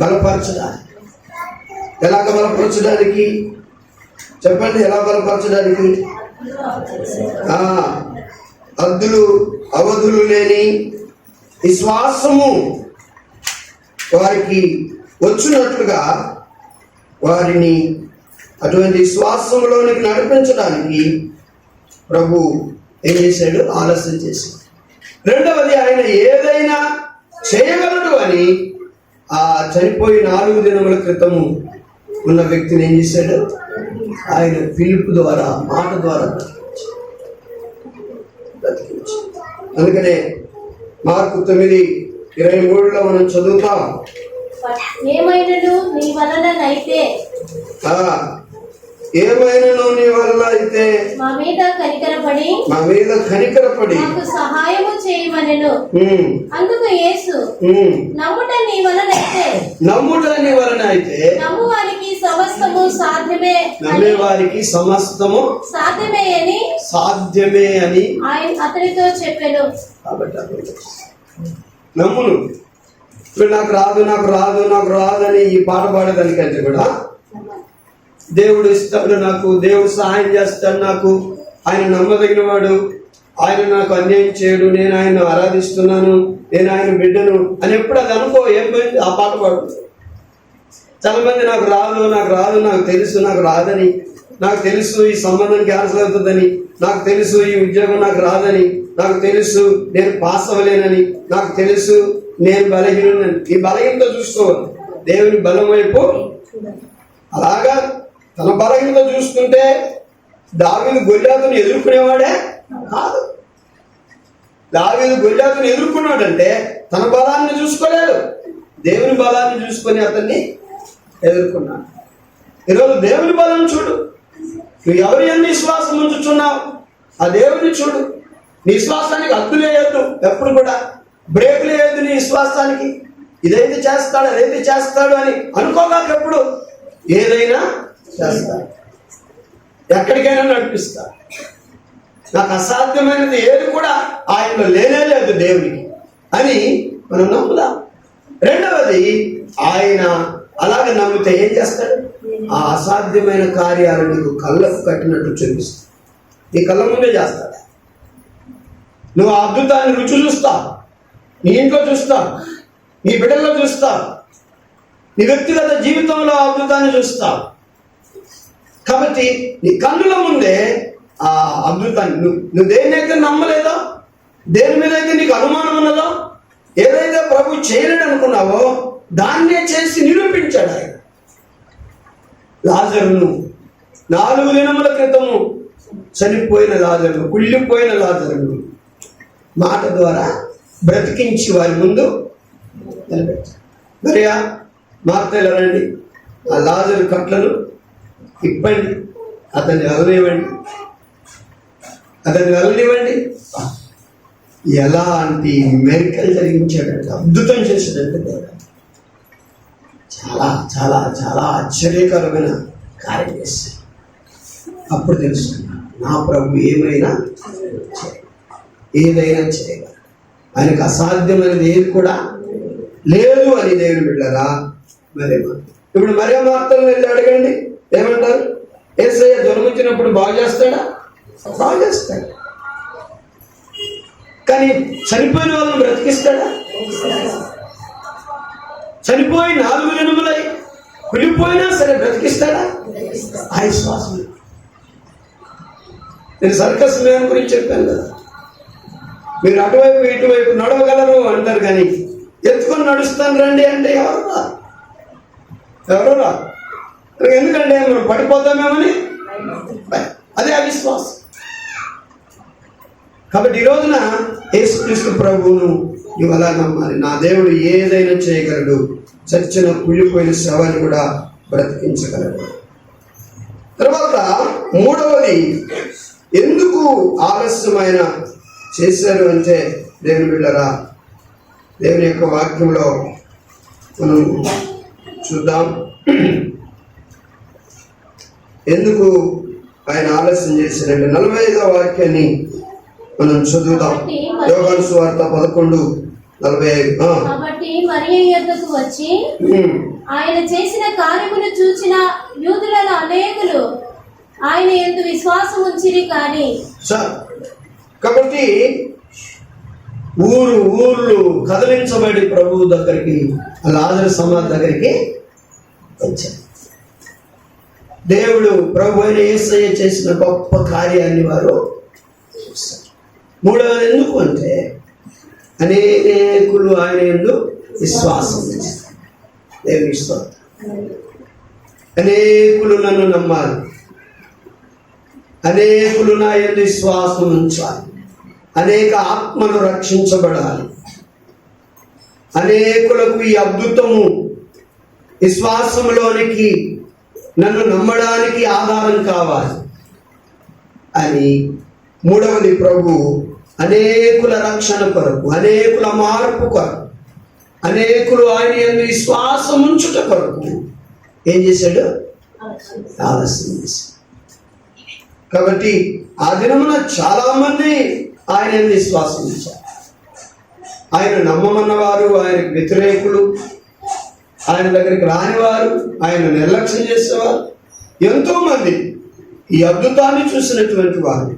బలపరచడానికి. ఎలాగ బలపరచడానికి చెప్పండి? ఎలా బలపరచడానికి? అవధులు లేని విశ్వాసము వారికి వచ్చినట్లుగా వారిని అటువంటి విశ్వాసంలోనికి నడిపించడానికి ప్రభు ఏం చేశాడు? ఆలస్యం చేశాడు. రెండవది, ఆయన ఏదైనా చేయగలడు అని ఆ చనిపోయి 4 దినముల క్రితము ఉన్న వ్యక్తిని ఏం చేశాడు? ఆయన పిలుపు ద్వారా, మాట ద్వారా బ్రతికించాడు. అందుకనే మార్కు 9:23 మనం చదువుతాం. ఏమైనను నీ వలనైతే మా మీద కనికరపడి మాకు సహాయము చేయమనెను. అందుకు యేసు, నమ్ముట నీ వలనైతే నమ్మువారికి సమస్తము సాధ్యమే, నమ్మేవారికి సమస్తము సాధ్యమే అని ఆయన అతనితో చెప్పెను. కాబట్టి నమ్మును. ఇప్పుడు నాకు రాదు అని ఈ పాట పాడేదానికంటే కూడా దేవుడు ఇస్తాడు, నాకు దేవుడు సహాయం చేస్తాడు, నాకు ఆయన నమ్మదగిన వాడు, ఆయన నాకు అన్యాయం చేయడు, నేను ఆయన ఆరాధిస్తున్నాను, నేను ఆయన బిడ్డను అని ఎప్పుడు అది అనుకో. ఏం పోయింది? ఆ పాట పాడు. చాలా మంది నాకు రాదు, నాకు తెలుసు ఈ సంబంధం క్యాన్సిల్ అవుతుందని, నాకు తెలుసు ఈ ఉద్యోగం నాకు రాదని, నాకు తెలుసు నేను పాస్ అవ్వలేనని, నాకు తెలుసు నేను బలహీనని. ఈ బలహీనత చూసుకోవాలి, దేవుని బలం వైపు. అలాగా తన బలహీనత చూసుకుంటే దావీదు గొల్యాతుని ఎదుర్కొనేవాడే కాదు. దావీదు గొల్యాతుని ఎదుర్కొన్నాడంటే తన బలాన్ని చూసుకోలేడు, దేవుని బలాన్ని చూసుకొని అతన్ని ఎదుర్కొన్నాడు. ఈరోజు దేవుని బలం చూడు. నువ్వు ఎవరి ఎన్ని విశ్వాసం ఉంచుతున్నావు, ఆ దేవుని చూడు. నీ విశ్వాసానికి హద్దులు వేయద్దు, ఎప్పుడు కూడా బ్రేకులు వేయద్దు నీ విశ్వాసానికి. ఇదైతే చేస్తాడు, అదైతే చేస్తాడు అని అనుకోగాక ఎప్పుడు ఏదైనా చేస్తాడు, ఎక్కడికైనా నడిపిస్తాడు. నాకు అసాధ్యమైనది ఏది కూడా ఆయనలో లేనే లేదు దేవునికి అని మనం నమ్ముదాం. రెండవది, ఆయన అలాగే నమ్మితే ఏం చేస్తాడు? ఆ అసాధ్యమైన కార్యాలు నీకు కళ్ళకు కట్టినట్టు చూపిస్తాడు, నీ కళ్ళ ముందే చేస్తాడు. నువ్వు ఆ అద్భుతాన్ని రుచి చూస్తావు, నీ ఇంట్లో చూస్తావు, నీ బిడ్డల్లో చూస్తావు, నీ వ్యక్తిగత జీవితంలో అద్భుతాన్ని చూస్తావు. కాబట్టి నీ కన్నుల ముందే ఆ అద్భుతాన్ని నువ్వు దేన్నైతే నమ్మలేదో, దేని మీద అయితే నీకు అనుమానం ఉన్నదో, ఏదైతే ప్రభు చేయలేడు అనుకున్నావో దాన్నే చేసి నిరూపించాడు ఆయన. లాజరును 4 దినముల క్రితము చనిపోయిన లాజరును, కుళ్ళిపోయిన లాజరును మాట ద్వారా బ్రతికించి వారి ముందు నిలబెట్టారు. మరియా మార్తలు రండి, ఆ లాజరు కట్లను ఇప్పండి, అతన్ని వెళ్ళనివ్వండి. ఎలాంటి మెరికల్ జరిగించాడంటే, అద్భుతం చేశాడంటే దేవుడు. చాలా చాలా చాలా ఆశ్చర్యకరమైన కార్యం చేశాడు. అప్పుడు తెలుసుకున్నా నా ప్రభు ఏదైనా చేయగలరు, ఆయనకు అసాధ్యమైనది ఏది కూడా లేదు అని దేవుని బిడ్డలారా. ఇప్పుడు మరియ మార్తలను వెళ్ళి అడగండి, ఏమంటారు? యేసయ్య జ్వరం వచ్చినప్పుడు బాగు చేస్తాడా? బాగు చేస్తాడు. కానీ చనిపోయిన వాళ్ళని బ్రతికిస్తాడా? చనిపోయి 4 దినములై కుళ్ళిపోయినా సరే బ్రతికిస్తాడా? ఆ విశ్వాసం. నేను సర్కస్ మ్యాన్ గురించి చెప్పాను కదా, మీరు అటువైపు ఇటువైపు నడవగలరు అంటారు, కానీ ఎత్తుకొని నడుస్తాను రండి అంటే ఎవరు రా. ఎందుకంటే మనం పడిపోతామేమని, అదే అవిశ్వాసం. కాబట్టి ఈ రోజున యేసుక్రీస్తు ప్రభువును నువ్వు అలా నమ్మాలి. నా దేవుడు ఏదైనా చేయగలడు, చచ్చిన కుళ్ళిపోయిన శవాన్ని కూడా బ్రతికించగలడు. తర్వాత 3వది, ఎందుకు ఆలస్యమైన చేశారు అంటే దేవుని బిడ్డలారా, దేవుని యొక్క వాక్యంలో మనం చూద్దాం. ఎందుకు ఆయన ఆలస్యం చేశారంటే 45వ వాక్యాన్ని మనం చదువుదాం. యోహాను సువార్త 11:45. కాబట్టి మరియ యొద్దకు వచ్చి ఆయన చేసిన కార్యమును చూచిన యూదులలో అనేకులు ఆయన యందు విశ్వాసం ఉంచిరి. కానీ కాబట్టి ఊర్లు కదిలించబడి ప్రభువు దగ్గరికి, లాజరు సమాధి దగ్గరికి వచ్చారు. దేవుడు ప్రభు అయిన యేసయ్య చేసిన గొప్ప కార్యాన్ని వారు చూస్తారు. 3వది ఎందుకు అంటే అనేకులు ఆయన యందు విశ్వాసం ఉంచారు. దేవుని స్తోత్రం. అనేకులు నన్ను నమ్మాలి, అనేకులు నా యందు విశ్వాసం ఉంచాలి, అనేక ఆత్మలు రక్షించబడాలి, అనేకులకు ఈ అద్భుతము విశ్వాసంలోనికి నన్ను నమ్మడానికి ఆధారం కావాలి అని 3వది ప్రభు అనేకుల రక్షణ కొరకు, అనేకుల మార్పు కొరకు, అనేకులు ఆయన యందు విశ్వాసం ఉంచుట కొరకు ఏం చేశాడు? ఆలస్యం చేశాడు. కాబట్టి ఆ దినమున చాలా మంది ఆయన యందు విశ్వాసం ఉంచారు. ఆయన నమ్మమన్నవారు, ఆయనకు వ్యతిరేకులు, ఆయన దగ్గరికి రానివారు, ఆయన నిర్లక్ష్యం చేసేవారు ఎంతో మంది ఈ అద్భుతాన్ని చూసినటువంటి వారు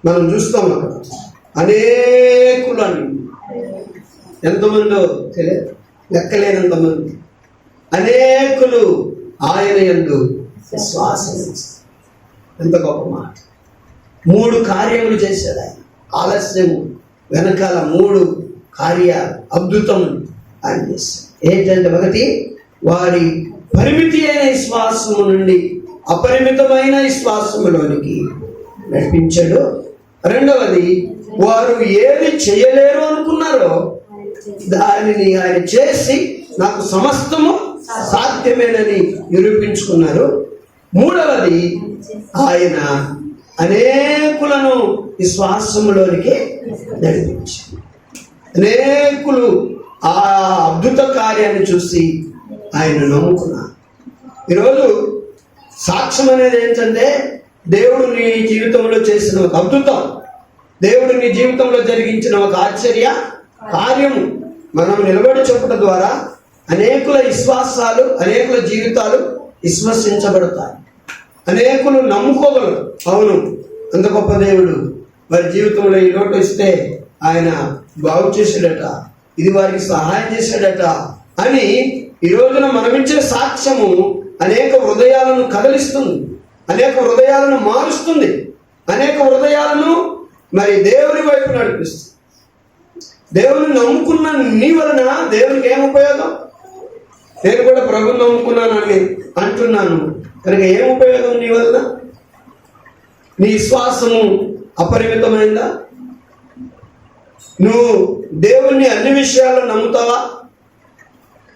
మనం చూస్తాం. అక్కడ అనేకులు అని ఎంతమందో తెలియదు, లెక్కలేనంతమంది అనేకులు ఆయన యందు విశ్వాసం ఉంచారు. ఎంత గొప్ప మాట. 3 కార్యములు చేశాడు ఆయన. ఆలస్యము వెనకాల 3 కార్యాలు, అద్భుతం ఆయన చేశాడు. ఏంటంటే, 1, వారి పరిమితి అయిన విశ్వాసము నుండి అపరిమితమైన విశ్వాసములోనికి నడిపించాడు. 2వది, వారు ఏది చేయలేరు అనుకున్నారో దానిని ఆయన చేసి నాకు సమస్తము సాధ్యమేనని నిరూపించుకున్నారు. 3వది, ఆయన అనేకులను విశ్వాసములోనికి నడిపించారు. అనేకులు ఆ అద్భుత కార్యాన్ని చూసి ఆయన నమ్ముకున్నారు. ఈరోజు సాక్ష్యం అనేది ఏంటంటే, దేవుడు నీ జీవితంలో చేసిన ఒక అద్భుతం, దేవుడు నీ జీవితంలో జరిగించిన ఒక ఆశ్చర్య కార్యము మనం నిలబడి చెప్పడం ద్వారా అనేకుల విశ్వాసాలు, అనేకుల జీవితాలు విశ్వసించబడతాయి. అనేకులు నమ్ముకోగలరు. అవును, అంత గొప్ప దేవుడు వారి జీవితంలో ఈ లోటు ఇస్తే ఆయన బాగు చేసేటట, ఇది వారికి సహాయం చేశాడట అని ఈ రోజున మనమిచ్చే సాక్ష్యము అనేక హృదయాలను కదలిస్తుంది, అనేక హృదయాలను మారుస్తుంది, అనేక హృదయాలను మరి దేవుని వైపు నడిపిస్తుంది. దేవుని నమ్ముకున్న నీ వలన దేవునికి ఏం ఉపయోగం? నేను కూడా ప్రభుని నమ్ముకున్నానని అంటున్నాను కనుక ఏం ఉపయోగం నీ వలన? నీ విశ్వాసము అపరిమితమైందా? నువ్వు దేవుణ్ణి అన్ని విషయాల్లో నమ్ముతావా?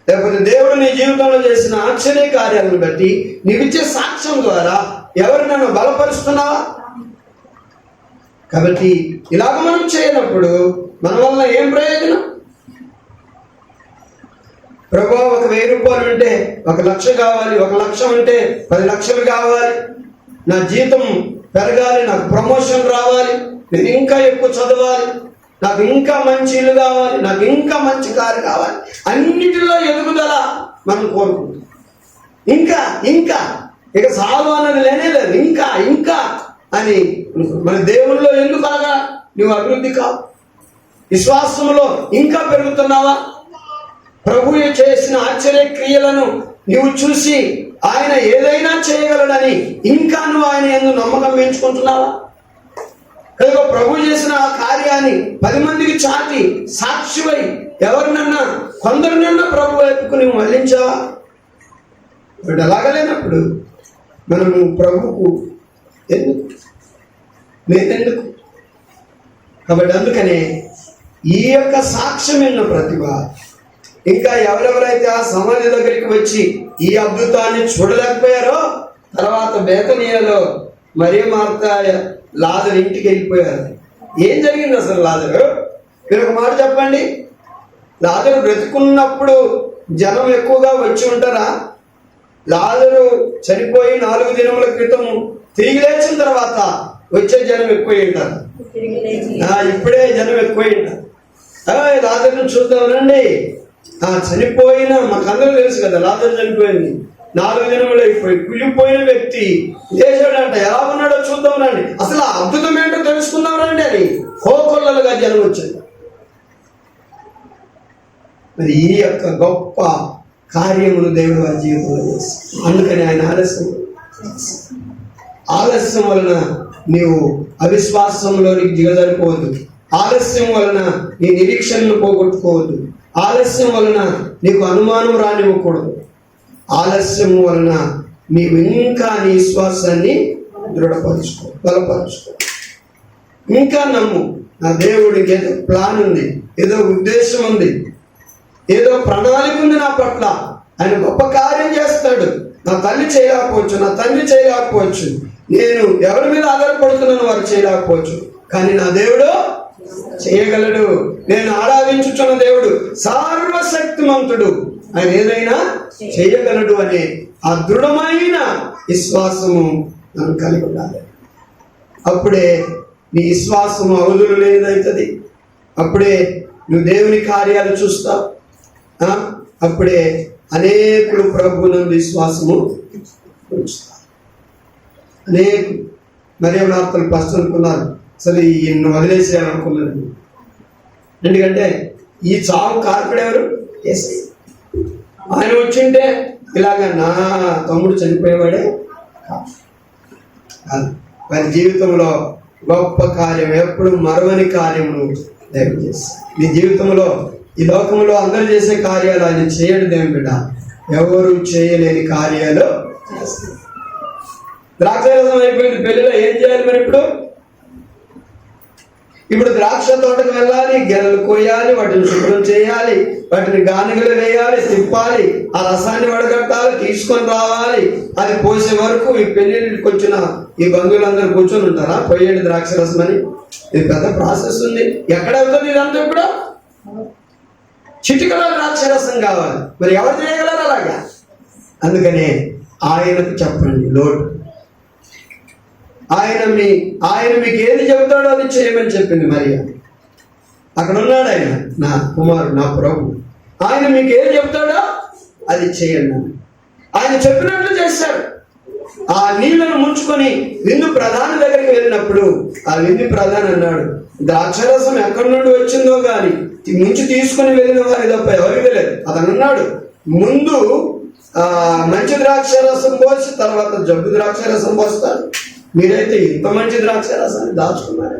లేకపోతే దేవుడు నీ జీవితంలో చేసిన ఆశ్చర్య కార్యాలను బట్టి నీవిచ్చే సాక్ష్యం ద్వారా ఎవరినైనా బలపరుస్తున్నావా? కాబట్టి ఇలాగ మనం చేయనప్పుడు మన వల్ల ఏం ప్రయోజనం? ప్రభువా, ఒక 1000 రూపాయలు ఉంటే 1,00,000 కావాలి, 1,00,000 ఉంటే 10 లక్షలు కావాలి, నా జీతం పెరగాలి, నాకు ప్రమోషన్ రావాలి, నేను ఇంకా ఎక్కువ చదవాలి, నాకు ఇంకా మంచి ఇల్లు కావాలి, నాకు ఇంకా మంచి కారు కావాలి, అన్నిటిలో ఎదుగుదల మనం కోరుకుంటాం. ఇంకా ఇంకా ఇక చాలు అన్నది లేనే లేదు, ఇంకా ఇంకా అని మన దేవుల్లో ఎందుకు అలాగా నువ్వు అభివృద్ధి కావు? విశ్వాసంలో ఇంకా పెరుగుతున్నావా? ప్రభువు చేసిన ఆశ్చర్య క్రియలను నువ్వు చూసి ఆయన ఏదైనా చేయగలడని ఇంకా నువ్వు ఆయన యందు నమ్మకం పెంచుకుంటున్నావా? కనుక ప్రభు చేసిన ఆ కార్యాన్ని 10 మందికి చాటి సాక్షివై ఎవరినన్నా కొందరినన్నా ప్రభు వైపుకు నువ్వు మళ్ళించావా? ఇప్పుడు అలాగలేనప్పుడు మనము ప్రభువుకు ఎందుకు, నేనెందుకు? కాబట్టి అందుకనే ఈ యొక్క సాక్ష్యం ఎన్న ప్రతిభ ఇంకా ఎవరెవరైతే ఆ సమాధి దగ్గరికి వచ్చి ఈ అద్భుతాన్ని చూడలేకపోయారో తర్వాత బేతనీయలో మరియ మార్త లాజరు ఇంటికి వెళ్ళిపోయారు. ఏం జరిగింది అసలు? లాజరు, మీరు ఒక మాట చెప్పండి. లాజరు బ్రతుకున్నప్పుడు జనం ఎక్కువగా వచ్చి ఉంటారా? లాజరు చనిపోయి 4 దినముల క్రితం తిరిగి లేచిన తర్వాత వచ్చే జనం ఎక్కువ ఉంటారు. ఇప్పుడే జనం ఎక్కువ ఉంటారు. లాజరును చూద్దామనండి. చనిపోయిన మాకందరూ తెలుసు కదా, లాజరు చనిపోయింది, 4 దినములు అయిపోయి కుళ్ళిపోయిన వ్యక్తి లేచాడంట. ఎలా ఉన్నాడో చూద్దాం రండి, అసలు ఆ అద్భుతం ఏంటో తెలుసుకుందాం రండి అని కోకొల్లలుగా జనం వచ్చింది. మరి ఈ యొక్క గొప్ప కార్యమును దేవుడు వారి జీవితంలో చేస్తాడు. అందుకని ఆయన ఆలస్యం వలన నీవు అవిశ్వాసంలోనికి దిగజారిపోవద్దు. ఆలస్యం వలన నీ నిరీక్షణను పోగొట్టుకోవద్దు. ఆలస్యం వలన నీకు అనుమానం రానివ్వకూడదు. ఆలస్యం వలన నీవు ఇంకా నీ విశ్వాసాన్ని దృఢపరుచుకో, బలపరుచుకో. ఇంకా నమ్ము, నా దేవుడికి ఏదో ప్లాన్ ఉంది, ఏదో ఉద్దేశం ఉంది, ఏదో ప్రణాళిక ఉంది నా పట్ల. ఆయన గొప్ప కార్యం చేస్తాడు. నా తల్లి చేయలేకపోవచ్చు, నా తండ్రి చేయలేకపోవచ్చు, నేను ఎవరి మీద ఆధారపడుతున్నాను వారు చేయలేకపోవచ్చు, కానీ నా దేవుడు చేయగలడు. నేను ఆరాధించుచున్న దేవుడు సర్వశక్తిమంతుడు, ఆయన ఏదైనా చేయగలడు అనే ఆ దృఢమైన విశ్వాసము నన్ను కలిగి ఉండాలి. అప్పుడే నీ విశ్వాసము అవధులు లేదవుతుంది. అప్పుడే నువ్వు దేవుని కార్యాలు చూస్తావు. అప్పుడే అనేకులు ప్రభువునందు విశ్వాసము ఉంచుతారు. అనేకులు మరియ మార్తలు ఫస్ట్ అనుకున్నారు, అసలు ఈయన్ని వదిలేసేయాలనుకున్నారు. ఎందుకంటే ఈ చావు కార్పడు ఎవరు? యేసయ్య. ఆయన వచ్చింటే ఇలాగ నా తమ్ముడు చనిపోయేవాడే కాదు. వారి జీవితంలో గొప్ప కార్యం, ఎప్పుడు మరవని కార్యమును దేవుడు చేస్తాడు. నీ జీవితంలో ఈ లోకంలో అందరూ చేసే కార్యాలు ఆయన చేయడు. దేవుని బిడ్డ, ఎవరు చేయలేని కార్యాలు చేస్తాడు. ద్రాక్షారసం అయిపోయింది, పెళ్లిలో ఏం చేయాలి మరి? ఇప్పుడు ద్రాక్ష తోటకు వెళ్ళాలి, గెలలు కోయాలి, వాటిని శుభ్రం చేయాలి, వాటిని గానుగలు వేయాలి, తిప్పాలి, ఆ రసాన్ని వడగట్టాలి, తీసుకొని రావాలి. అది పోసే వరకు ఈ పెళ్లికి వచ్చిన ఈ బంధువులందరూ కూర్చొని ఉంటారా? పోయేది ద్రాక్ష రసం అని. ఇది పెద్ద ప్రాసెస్ ఉంది. ఎక్కడ అవుతుంది ఇదంతా? ఇప్పుడు చిటికలో ద్రాక్ష రసం కావాలి. మరి ఎవరు చేయగలరు అలాగా? అందుకనే ఆయనకు చెప్పండి లోటు. ఆయన మీకు ఏది చెబుతాడో అది చేయమని చెప్పింది మరియ. అక్కడ ఉన్నాడు ఆయన, నా కుమారుడు, నా ప్రభు. ఆయన మీకు ఏది చెబుతాడో అది చేయండి. ఆయన చెప్పినట్లు చేశాడు. ఆ నీళ్లను ముంచుకొని విందు ప్రధాని దగ్గరికి వెళ్ళినప్పుడు ఆ విందు ప్రధాని అన్నాడు, ద్రాక్షరసం ఎక్కడి నుండి వచ్చిందో గాని ముంచి తీసుకుని వెళ్ళిన వారి తప్ప ఎవరికి వెళ్ళలేదు. అతను అన్నాడు, ముందు మంచి ద్రాక్షరసం పోసి తర్వాత జబ్బు ద్రాక్షరసం పోస్తారు, మీరైతే ఇంత మంచి ద్రాక్షరసాన్ని దాచుకున్నారు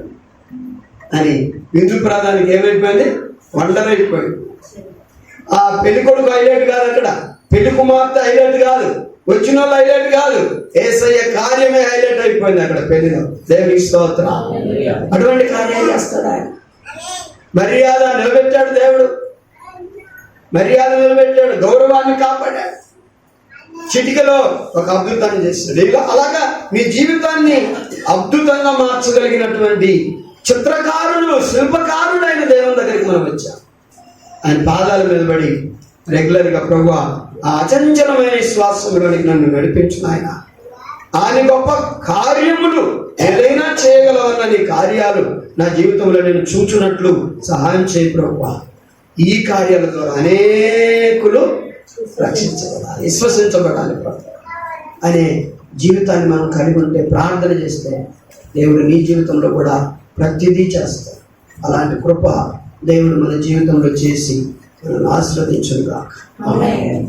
అని విందు ప్రధానికి ఏమైపోయింది, వండర్ అయిపోయింది. ఆ పెళ్లి కొడుకు హైలైట్ కాదు, అక్కడ పెళ్లి కుమార్తె హైలైట్ కాదు, వచ్చిన వాళ్ళు హైలైట్ కాదు, యేసయ్య కార్యమే హైలైట్ అయిపోయింది అక్కడ పెళ్లిలో. దేవునికి స్తోత్రం. అటువంటి కార్యాలు చేస్తాడు ఆయన. మర్యాద నిలబెట్టాడు దేవుడు, మర్యాద నిలబెట్టాడు, గౌరవాన్ని కాపాడాడు, చిటికలో ఒక అద్భుతాన్ని చేస్తాడు. ఇలా అలాగా మీ జీవితాన్ని అద్భుతంగా మార్చగలిగినటువంటి చిత్రకారుడు, శిల్పకారుడైన దేవుని దగ్గరికి మనం వచ్చాం. ఆయన పాదాల మీద పడి రెగ్యులర్గా ప్రభువా ఆ అచంచలమైన విశ్వాసంలోనికి నన్ను నడిపించిన ఆయన గొప్ప కార్యములు ఏదైనా చేయగలవన్న నీ కార్యాలు నా జీవితంలో నేను చూచున్నట్లు సహాయం చేయి ప్రభువా. ఈ కార్యాల ద్వారా అనేకులు రక్షించబడాలి, విశ్వసించబడాలి ప్రభు అనే జీవితాన్ని మనం కలిగి ఉంటే, ప్రార్థన చేస్తే దేవుడు నీ జీవితంలో కూడా ప్రతిదీ చేస్తాడు. అలాంటి కృప దేవుడు మన జీవితంలో చేసి మనల్ని ఆశీర్వదించును గాక. ఆమేన్.